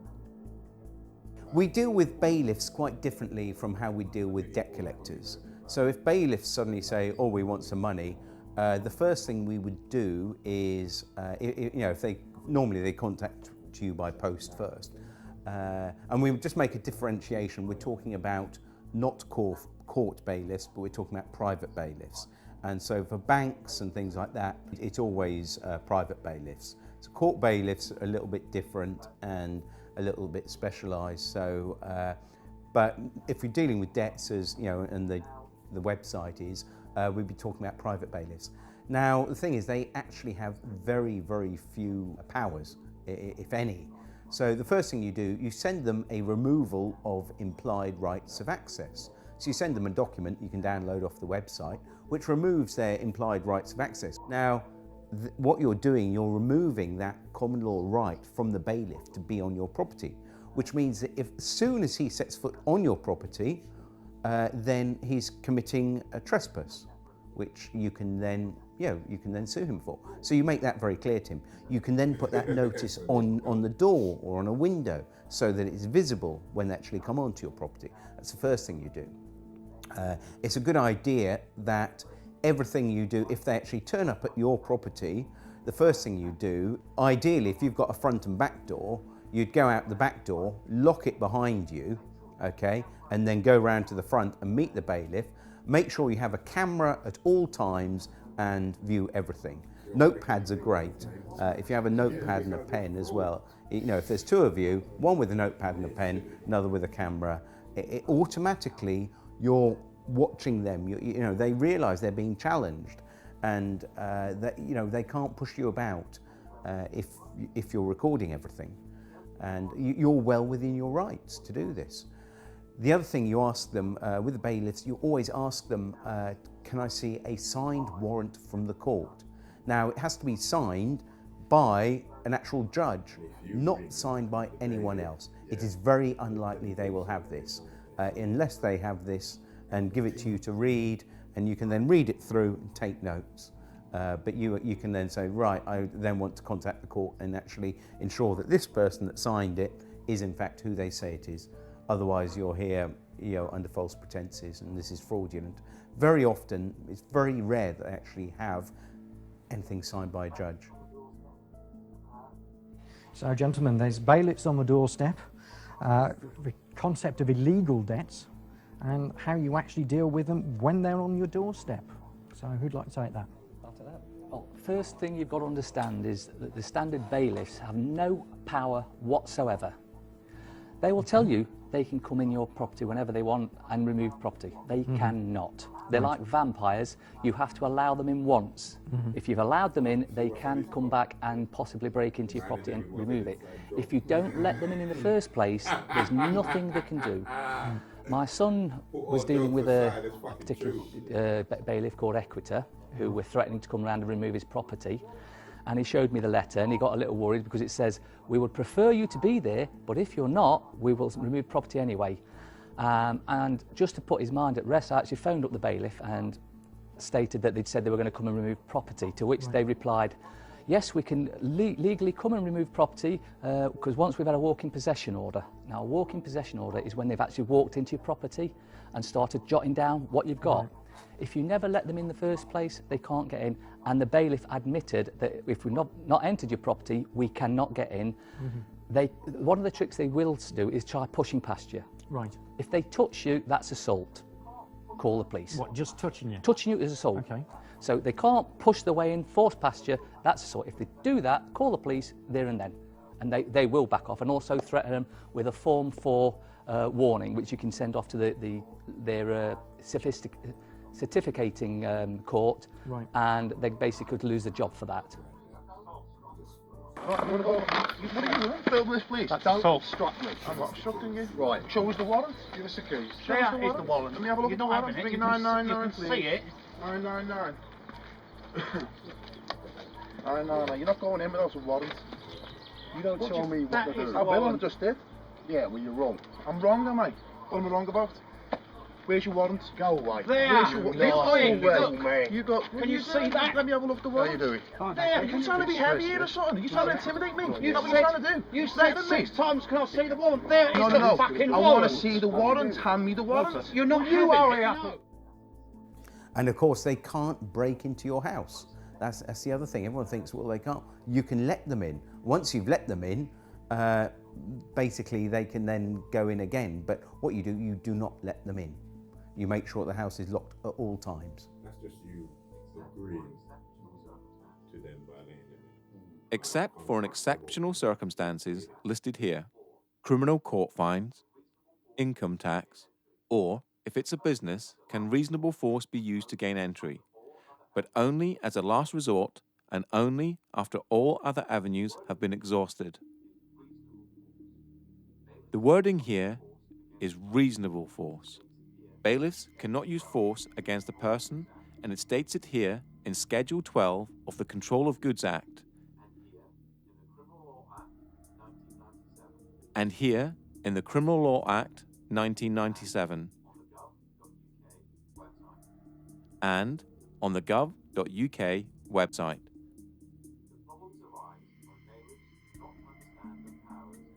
We deal with bailiffs quite differently from how we deal with debt collectors. So if bailiffs suddenly say, oh, we want some money, the first thing we would do is, if they normally contact you by post first, and we would just make a differentiation. We're talking about not court bailiffs, but we're talking about private bailiffs. And so for banks and things like that, it's always private bailiffs. So court bailiffs are a little bit different and a little bit specialised. So, but if you're dealing with debts, as you know, and the website is, we'd be talking about private bailiffs. Now, the thing is, they actually have very, very few powers, if any. So the first thing you do, you send them a removal of implied rights of access. So you send them a document you can download off the website, which removes their implied rights of access. Now, what you're doing, you're removing that common law right from the bailiff to be on your property, which means that as soon as he sets foot on your property, then he's committing a trespass, which you can then sue him for. So you make that very clear to him. You can then put that notice on the door or on a window so that it's visible when they actually come onto your property. That's the first thing you do. It's a good idea that everything you do, if they actually turn up at your property, the first thing you do, ideally if you've got a front and back door, you'd go out the back door, lock it behind you, okay, and then go round to the front and meet the bailiff. Make sure you have a camera at all times and view everything. Notepads are great. If you have a notepad and a pen as well, if there's 2 of you, one with a notepad and a pen, another with a camera, it automatically you're watching them. They realise they're being challenged, and that they can't push you about if you're recording everything, and you're well within your rights to do this. The other thing you ask them with the bailiffs, you always ask them, can I see a signed warrant from the court? Now, it has to be signed by an actual judge, not signed by anyone else. It is very unlikely they will have this, unless they have this and give it to you to read, and you can then read it through and take notes. But you can then say, right, I then want to contact the court and actually ensure that this person that signed it is in fact who they say it is. Otherwise you're here under false pretenses, and this is fraudulent. Very often, it's very rare that they actually have anything signed by a judge. So gentlemen, there's bailiffs on the doorstep, the concept of illegal debts, and how you actually deal with them when they're on your doorstep. So who'd like to take that? I'll take that. Well, first thing you've got to understand is that the standard bailiffs have no power whatsoever. They will tell you they can come in your property whenever they want and remove property. They cannot. They're like vampires. You have to allow them in once. If you've allowed them in, they can come back and possibly break into your property and remove it. If you don't let them in the first place, there's nothing they can do. My son was dealing with a particular bailiff called Equita, who were threatening to come around and remove his property. And he showed me the letter, and he got a little worried because it says, we would prefer you to be there, but if you're not, we will remove property anyway. And just to put his mind at rest, I actually phoned up the bailiff and stated that they'd said they were going to come and remove property, to which they replied, yes, we can legally come and remove property because once we've had a walk-in possession order. Now, a walk-in possession order is when they've actually walked into your property and started jotting down what you've got. If you never let them in the first place, they can't get in. And the bailiff admitted that if we've not entered your property, we cannot get in. One of the tricks they will do is try pushing past you. Right. If they touch you, that's assault. Call the police. What, just touching you? Touching you is assault. Okay. So they can't push their way in, force past you, that's assault. If they do that, call the police there and then. And they will back off, and also threaten them with a Form 4 warning, which you can send off to their certificating court, and they basically could lose the job for that. Right, I'm gonna go. What are you doing? Film this, please. Don't obstruct me. I'm not obstructing you. Right. Show us the warrant. Give us the keys. Show us the warrant. Let me have a look at the warrant. Bring 999, please. See it? 999. 999. You're not going in without a warrant. You don't tell me what to do. I will. I just did. Yeah, well, you're wrong. I'm wrong, am I? What am I wrong about? Where's your warrant? Go away. There. Where's your warrant? You got. Can you see that? Let me have a look at the warrant. How you doing? There. You trying to be heavy here or something? Are you trying to intimidate me? You know what you're trying to do? You said 6 times, can I see the warrant? There is the fucking warrant. I want to see the warrant. Hand me the warrant. You're not having it. And of course, they can't break into your house. That's the other thing. Everyone thinks, well, they can't. You can let them in. Once you've let them in, basically they can then go in again. But what you do not let them in. You make sure the house is locked at all times. That's just you agreeing to them violating. Except for in exceptional circumstances listed here, criminal court fines, income tax, or, if it's a business, can reasonable force be used to gain entry, but only as a last resort and only after all other avenues have been exhausted. The wording here is reasonable force. Bailiffs cannot use force against a person, and it states it here in Schedule 12 of the Control of Goods Act, and here in the Criminal Law Act 1997, and on the gov.uk website.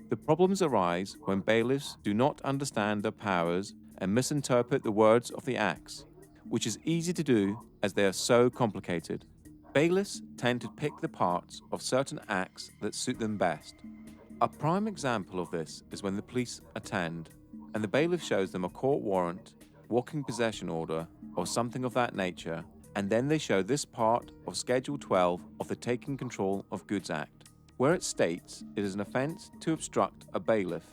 The problems arise when bailiffs do not understand their powers and misinterpret the words of the acts, which is easy to do as they are so complicated. Bailiffs tend to pick the parts of certain acts that suit them best. A prime example of this is when the police attend and the bailiff shows them a court warrant, walking possession order, or something of that nature, and then they show this part of Schedule 12 of the Taking Control of Goods Act, where it states it is an offence to obstruct a bailiff.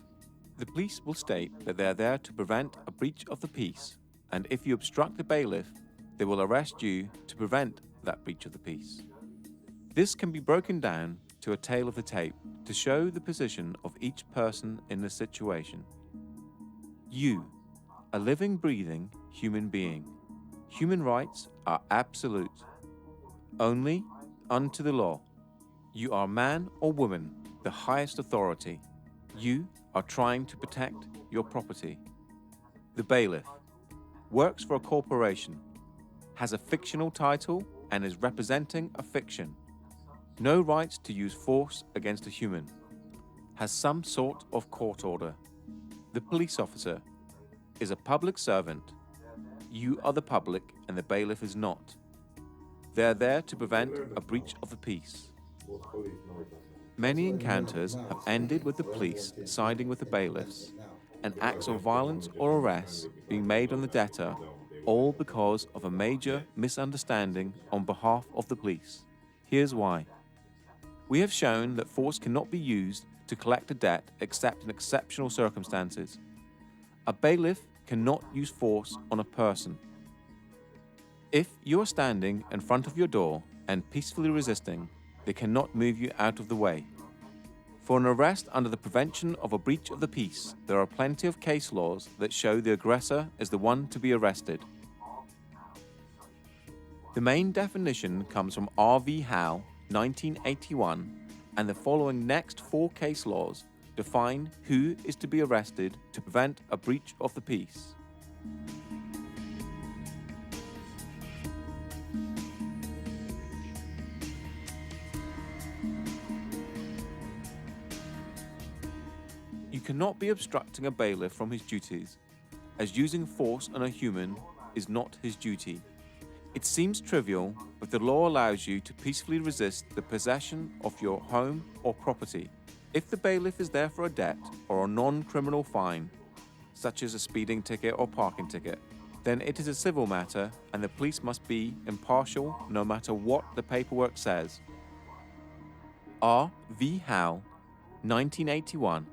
The police will state that they are there to prevent a breach of the peace, and if you obstruct the bailiff, they will arrest you to prevent that breach of the peace. This can be broken down to a tale of the tape to show the position of each person in the situation. You, a living, breathing human being. Human rights are absolute. Only unto the law. You are man or woman, the highest authority. You are trying to protect your property. The bailiff works for a corporation, has a fictional title and is representing a fiction. No rights to use force against a human. Has some sort of court order. The police officer is a public servant. You are the public and the bailiff is not. They are there to prevent a breach of the peace. Many encounters have ended with the police siding with the bailiffs, and acts of violence or arrests being made on the debtor, all because of a major misunderstanding on behalf of the police. Here's why. We have shown that force cannot be used to collect a debt except in exceptional circumstances. A bailiff cannot use force on a person. If you are standing in front of your door and peacefully resisting, they cannot move you out of the way. For an arrest under the prevention of a breach of the peace, there are plenty of case laws that show the aggressor is the one to be arrested. The main definition comes from R.V. Howe, 1981, and the following next 4 case laws define who is to be arrested to prevent a breach of the peace. You cannot be obstructing a bailiff from his duties, as using force on a human is not his duty. It seems trivial, but the law allows you to peacefully resist the possession of your home or property. If the bailiff is there for a debt or a non-criminal fine, such as a speeding ticket or parking ticket, then it is a civil matter and the police must be impartial no matter what the paperwork says. R.V. Howe, 1981,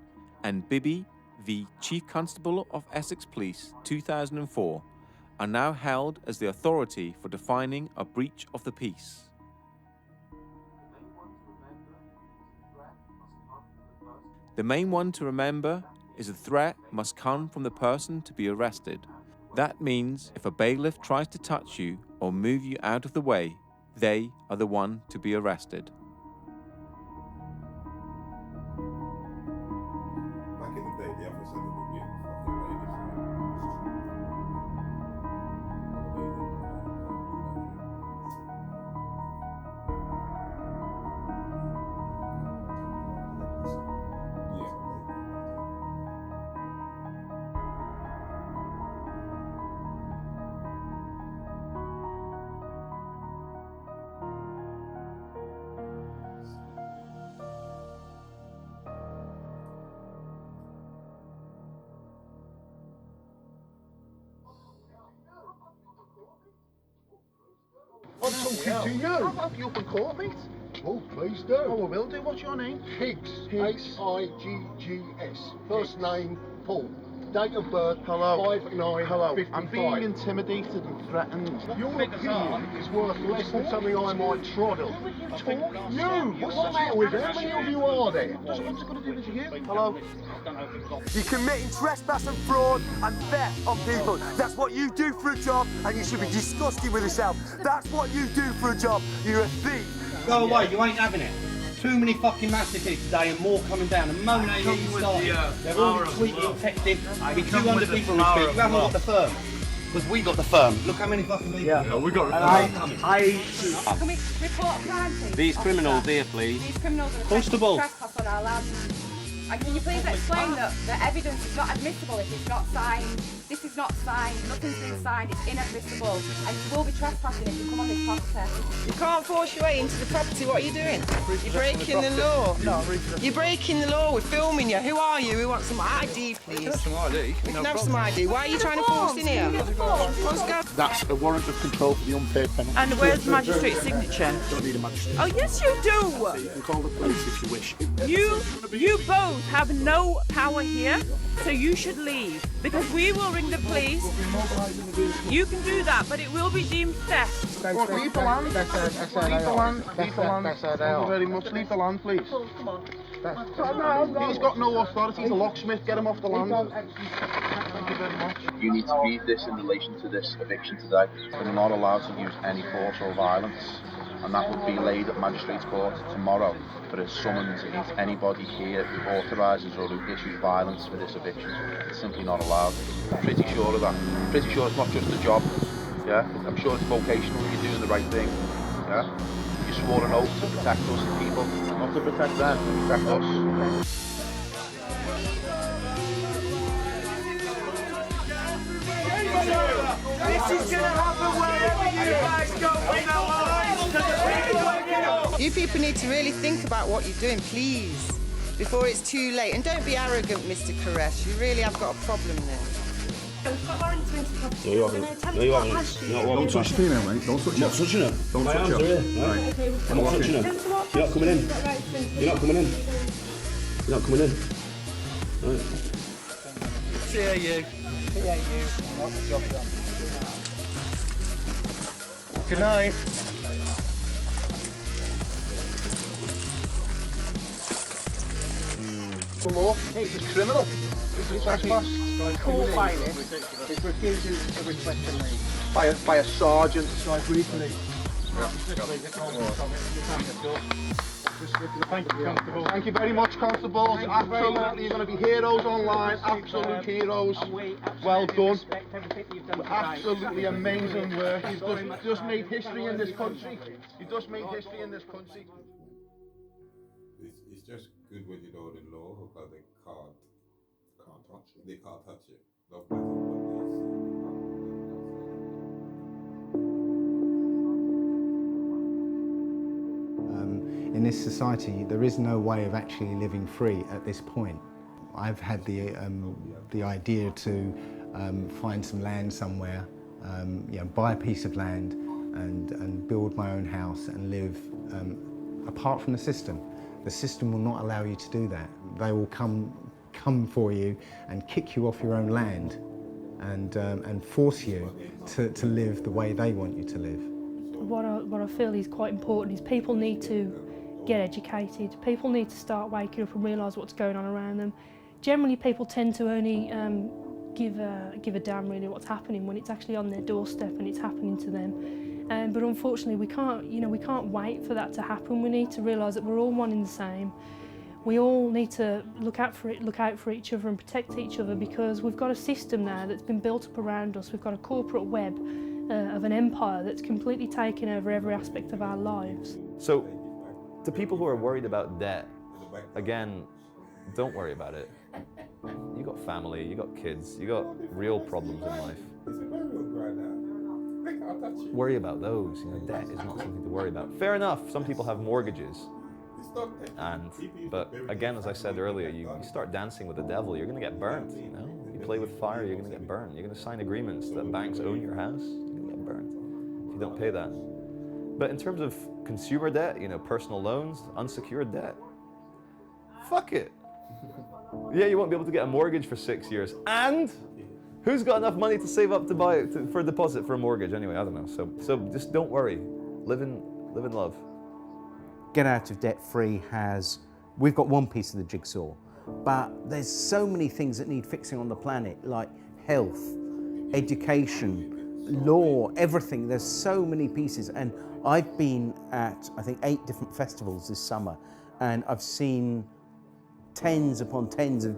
and Bibby v. Chief Constable of Essex Police, 2004, are now held as the authority for defining a breach of the peace. The main one to remember is the threat must come from the person to be arrested. That means if a bailiff tries to touch you or move you out of the way, they are the one to be arrested. Back in the day, the officer would be fucking I'm talking to you. I'll help you up in court, mate. Oh, please do. Oh, I will do. What's your name? Higgs. H-I-G-G-S. First name, Paul. Date of birth, 5/9/55. I'm being intimidated and threatened. Your opinion is worth less than something I might trod on. You! What's the matter with you? How many of you are there? What's it got to do with you? Hello? You're committing trespass and fraud and theft on people. That's what you do for a job, and you should be disgusted with yourself. That's what you do for a job. You're a thief. Go away, you ain't having it. Too many fucking massacres today and more coming down. And Monet even started. They're all tweeting, texting. With 200 people in the street. You haven't got the firm. Because we got the firm. Look how many fucking people. Yeah, we got the firm. Can we report a crime, please? These criminals here, please. These criminals are Constable. trespass on our land. And can you please explain that the evidence is not admissible if it's not signed? This is not signed, nothing's been signed, it's inadmissible, and you will be trespassing if you come on this property. You can't force your way into the property. What are you doing? You're breaking the law. No, you're breaking the law. We're filming you. Who are you? We want some ID, please. Have some ID. We can have some ID. Why are you trying to force in here? What's going on? That's a warrant of control for the unpaid penalty. And where's the magistrate's signature? Don't need a magistrate. Oh, yes, you do. You can call the police if you wish. You both have no power here, so you should leave, because we will ring the police. You can do that, but it will be deemed theft. Leave the land. Leave the land. Leave the land. Thank you very much. Leave the land, please. He's got no authority. He's a locksmith. Get him off the land. Thank you very much. You need to read this in relation to this eviction today. We're not allowed to use any force or violence, and that would be laid at Magistrates Court tomorrow for a summons against anybody here who authorises or who issues violence for this eviction. It's simply not allowed. I'm pretty sure of that. I'm pretty sure it's not just a job. Yeah, I'm sure it's vocational. You're doing the right thing. Yeah, you swore an oath to protect us, the people, not to protect them, to protect us. This is going to happen wherever you guys go from now on. You people need to really think about what you're doing, please. before it's too late. And don't be arrogant, Mr. Koresh. You really have got a problem there. We've got Lauren to enter property. No, you haven't. No, you haven't. Don't touch female, mate. Don't touch her. Not touching her. Don't touch her. Right. Okay, I'm not touching her. You're not coming in. You're not coming in. You're not coming in. Right. TAU. TAU. Good night. The law is criminal. This is trespass. Caught by this is refusing to request a name. By a sergeant. So I agree with it. Thank you very much, constables. Absolutely, you're going to be heroes online. Absolute heroes. Well done. Absolutely amazing work. You've just made history in this country. You've just made history in this country. It's just good when you know the law because they can't touch it. They can't touch it. No matter In this society, there is no way of actually living free at this point. I've had the idea to find some land somewhere, buy a piece of land and build my own house and live apart from the system. The system will not allow you to do that. They will come for you and kick you off your own land and force you to live the way they want you to live. What I feel is quite important is people need to get educated. People need to start waking up and realise what's going on around them. Generally, people tend to only give a damn really what's happening when it's actually on their doorstep and it's happening to them. But unfortunately, we can't wait for that to happen. We need to realise that we're all one and the same. We all need to look out for each other and protect each other because we've got a system now that's been built up around us. We've got a corporate web of an empire that's completely taken over every aspect of our lives. So, to people who are worried about debt, again, don't worry about it. You got family, you got kids, you got real problems in life. Worry about those. Debt is not something to worry about. Fair enough, some people have mortgages. But again, as I said earlier, you start dancing with the devil, you're going to get burnt. You play with fire, you're going to get burned. You're going to sign agreements that banks own your house, you're going to get burned if you don't pay that. But in terms of consumer debt, personal loans, unsecured debt, fuck it. Yeah, you won't be able to get a mortgage for 6 years. And who's got enough money to save up to buy it for a deposit for a mortgage? Anyway, I don't know. So just don't worry. Live in love. Get Out of Debt Free we've got one piece of the jigsaw, but there's so many things that need fixing on the planet, like health, education, law, everything. There's so many pieces. And I've been at, I think, 8 different festivals this summer, and I've seen tens upon tens of,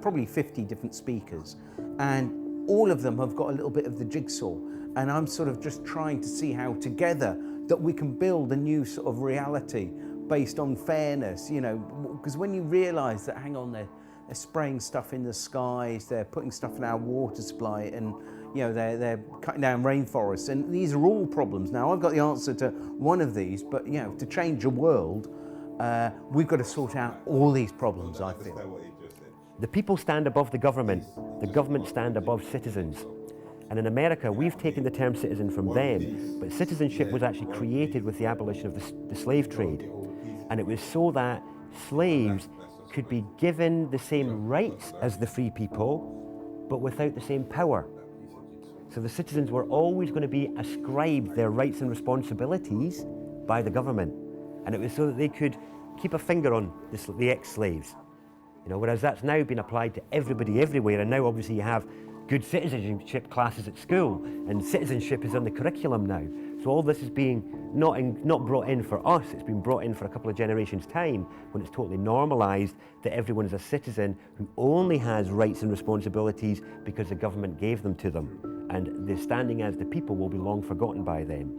probably 50 different speakers, and all of them have got a little bit of the jigsaw. And I'm sort of just trying to see how together that we can build a new sort of reality based on fairness, because when you realise that, hang on, they're spraying stuff in the skies, they're putting stuff in our water supply, and they're cutting down rainforests, and these are all problems. Now, I've got the answer to one of these, but to change the world, we've got to sort out all these problems, I feel. The people stand above the government stand above citizens. And in America, we've taken the term citizen from them, but citizenship was actually created with the abolition of the slave trade. And it was so that slaves could be given the same rights as the free people, but without the same power. So the citizens were always going to be ascribed their rights and responsibilities by the government. And it was so that they could keep a finger on the ex-slaves. Whereas that's now been applied to everybody everywhere, and now obviously you have good citizenship classes at school, and citizenship is on the curriculum now. So all this is being not brought in for us, it's been brought in for a couple of generations' time, when it's totally normalised that everyone is a citizen who only has rights and responsibilities because the government gave them to them. And the standing as the people will be long forgotten by them.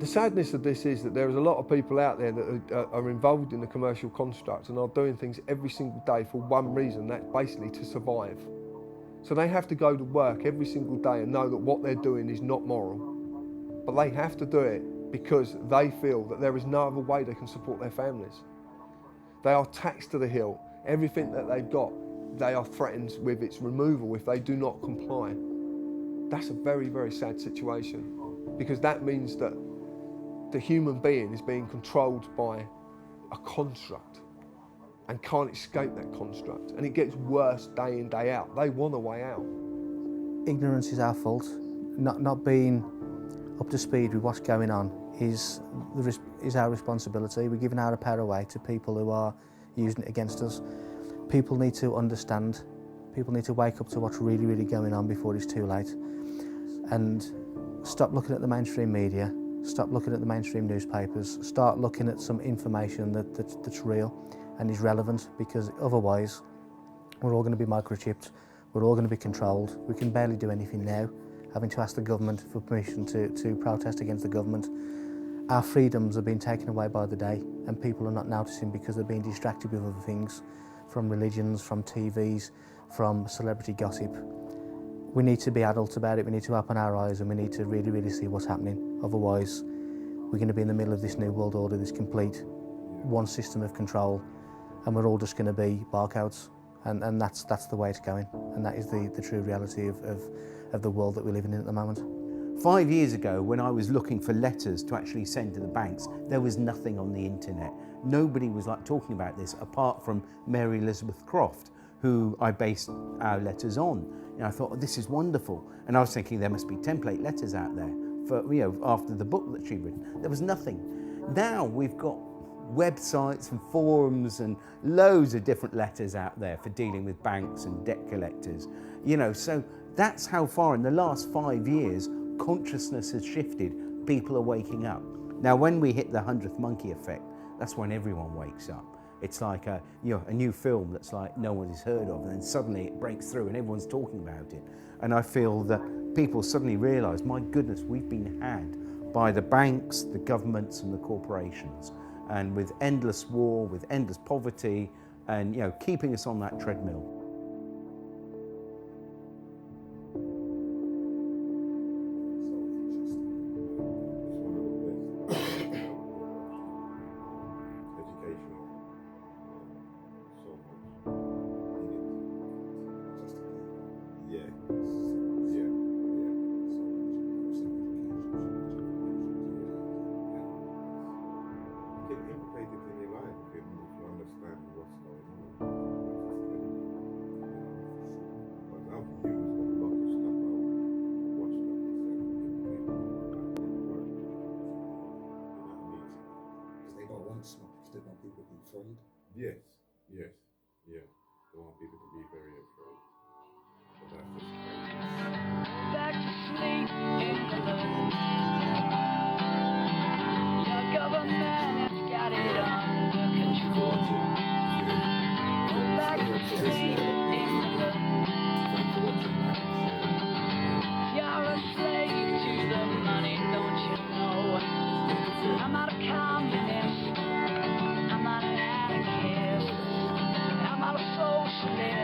The sadness of this is that there is a lot of people out there that are involved in the commercial construct and are doing things every single day for one reason, that's basically to survive. So they have to go to work every single day and know that what they're doing is not moral. But they have to do it because they feel that there is no other way they can support their families. They are taxed to the hill. Everything that they've got, they are threatened with its removal if they do not comply. That's a very, very sad situation, because that means that the human being is being controlled by a construct and can't escape that construct. And it gets worse day in, day out. They want a way out. Ignorance is our fault. Not being up to speed with what's going on is our responsibility. We're giving our power away to people who are using it against us. People need to understand. People need to wake up to what's really, really going on before it's too late. And stop looking at the mainstream media, stop looking at the mainstream newspapers, start looking at some information that's real and is relevant, because otherwise we're all going to be microchipped, we're all going to be controlled. We can barely do anything now, having to ask the government for permission to protest against the government. Our freedoms are being taken away by the day, and people are not noticing because they're being distracted with other things, from religions, from TVs, from celebrity gossip. We need to be adult about it, we need to open our eyes, and we need to really, really see what's happening. Otherwise, we're going to be in the middle of this new world order, this complete one system of control, and we're all just going to be barcodes. And that's the way it's going. And that is the true reality of the world that we're living in at the moment. 5 years ago, when I was looking for letters to actually send to the banks, there was nothing on the internet. Nobody was talking about this, apart from Mary Elizabeth Croft, who I based our letters on. And I thought, oh, this is wonderful. And I was thinking there must be template letters out there for, after the book that she'd written. There was nothing. Now we've got websites and forums and loads of different letters out there for dealing with banks and debt collectors. So that's how far in the last 5 years consciousness has shifted. People are waking up. Now, when we hit the 100th monkey effect, that's when everyone wakes up. It's like a new film that's like no one has heard of, and then suddenly it breaks through and everyone's talking about it. And I feel that people suddenly realise, my goodness, we've been had by the banks, the governments and the corporations, and with endless war, with endless poverty, and keeping us on that treadmill. Yes, yes, yeah. They want people to be very afraid. So that's just back to sleep in the moon. Your government has got it under control. Go back to sleep in the moon. You're a slave to the money, don't you know? I'm not a communist. I'm not an anarchist. I'm not a socialist.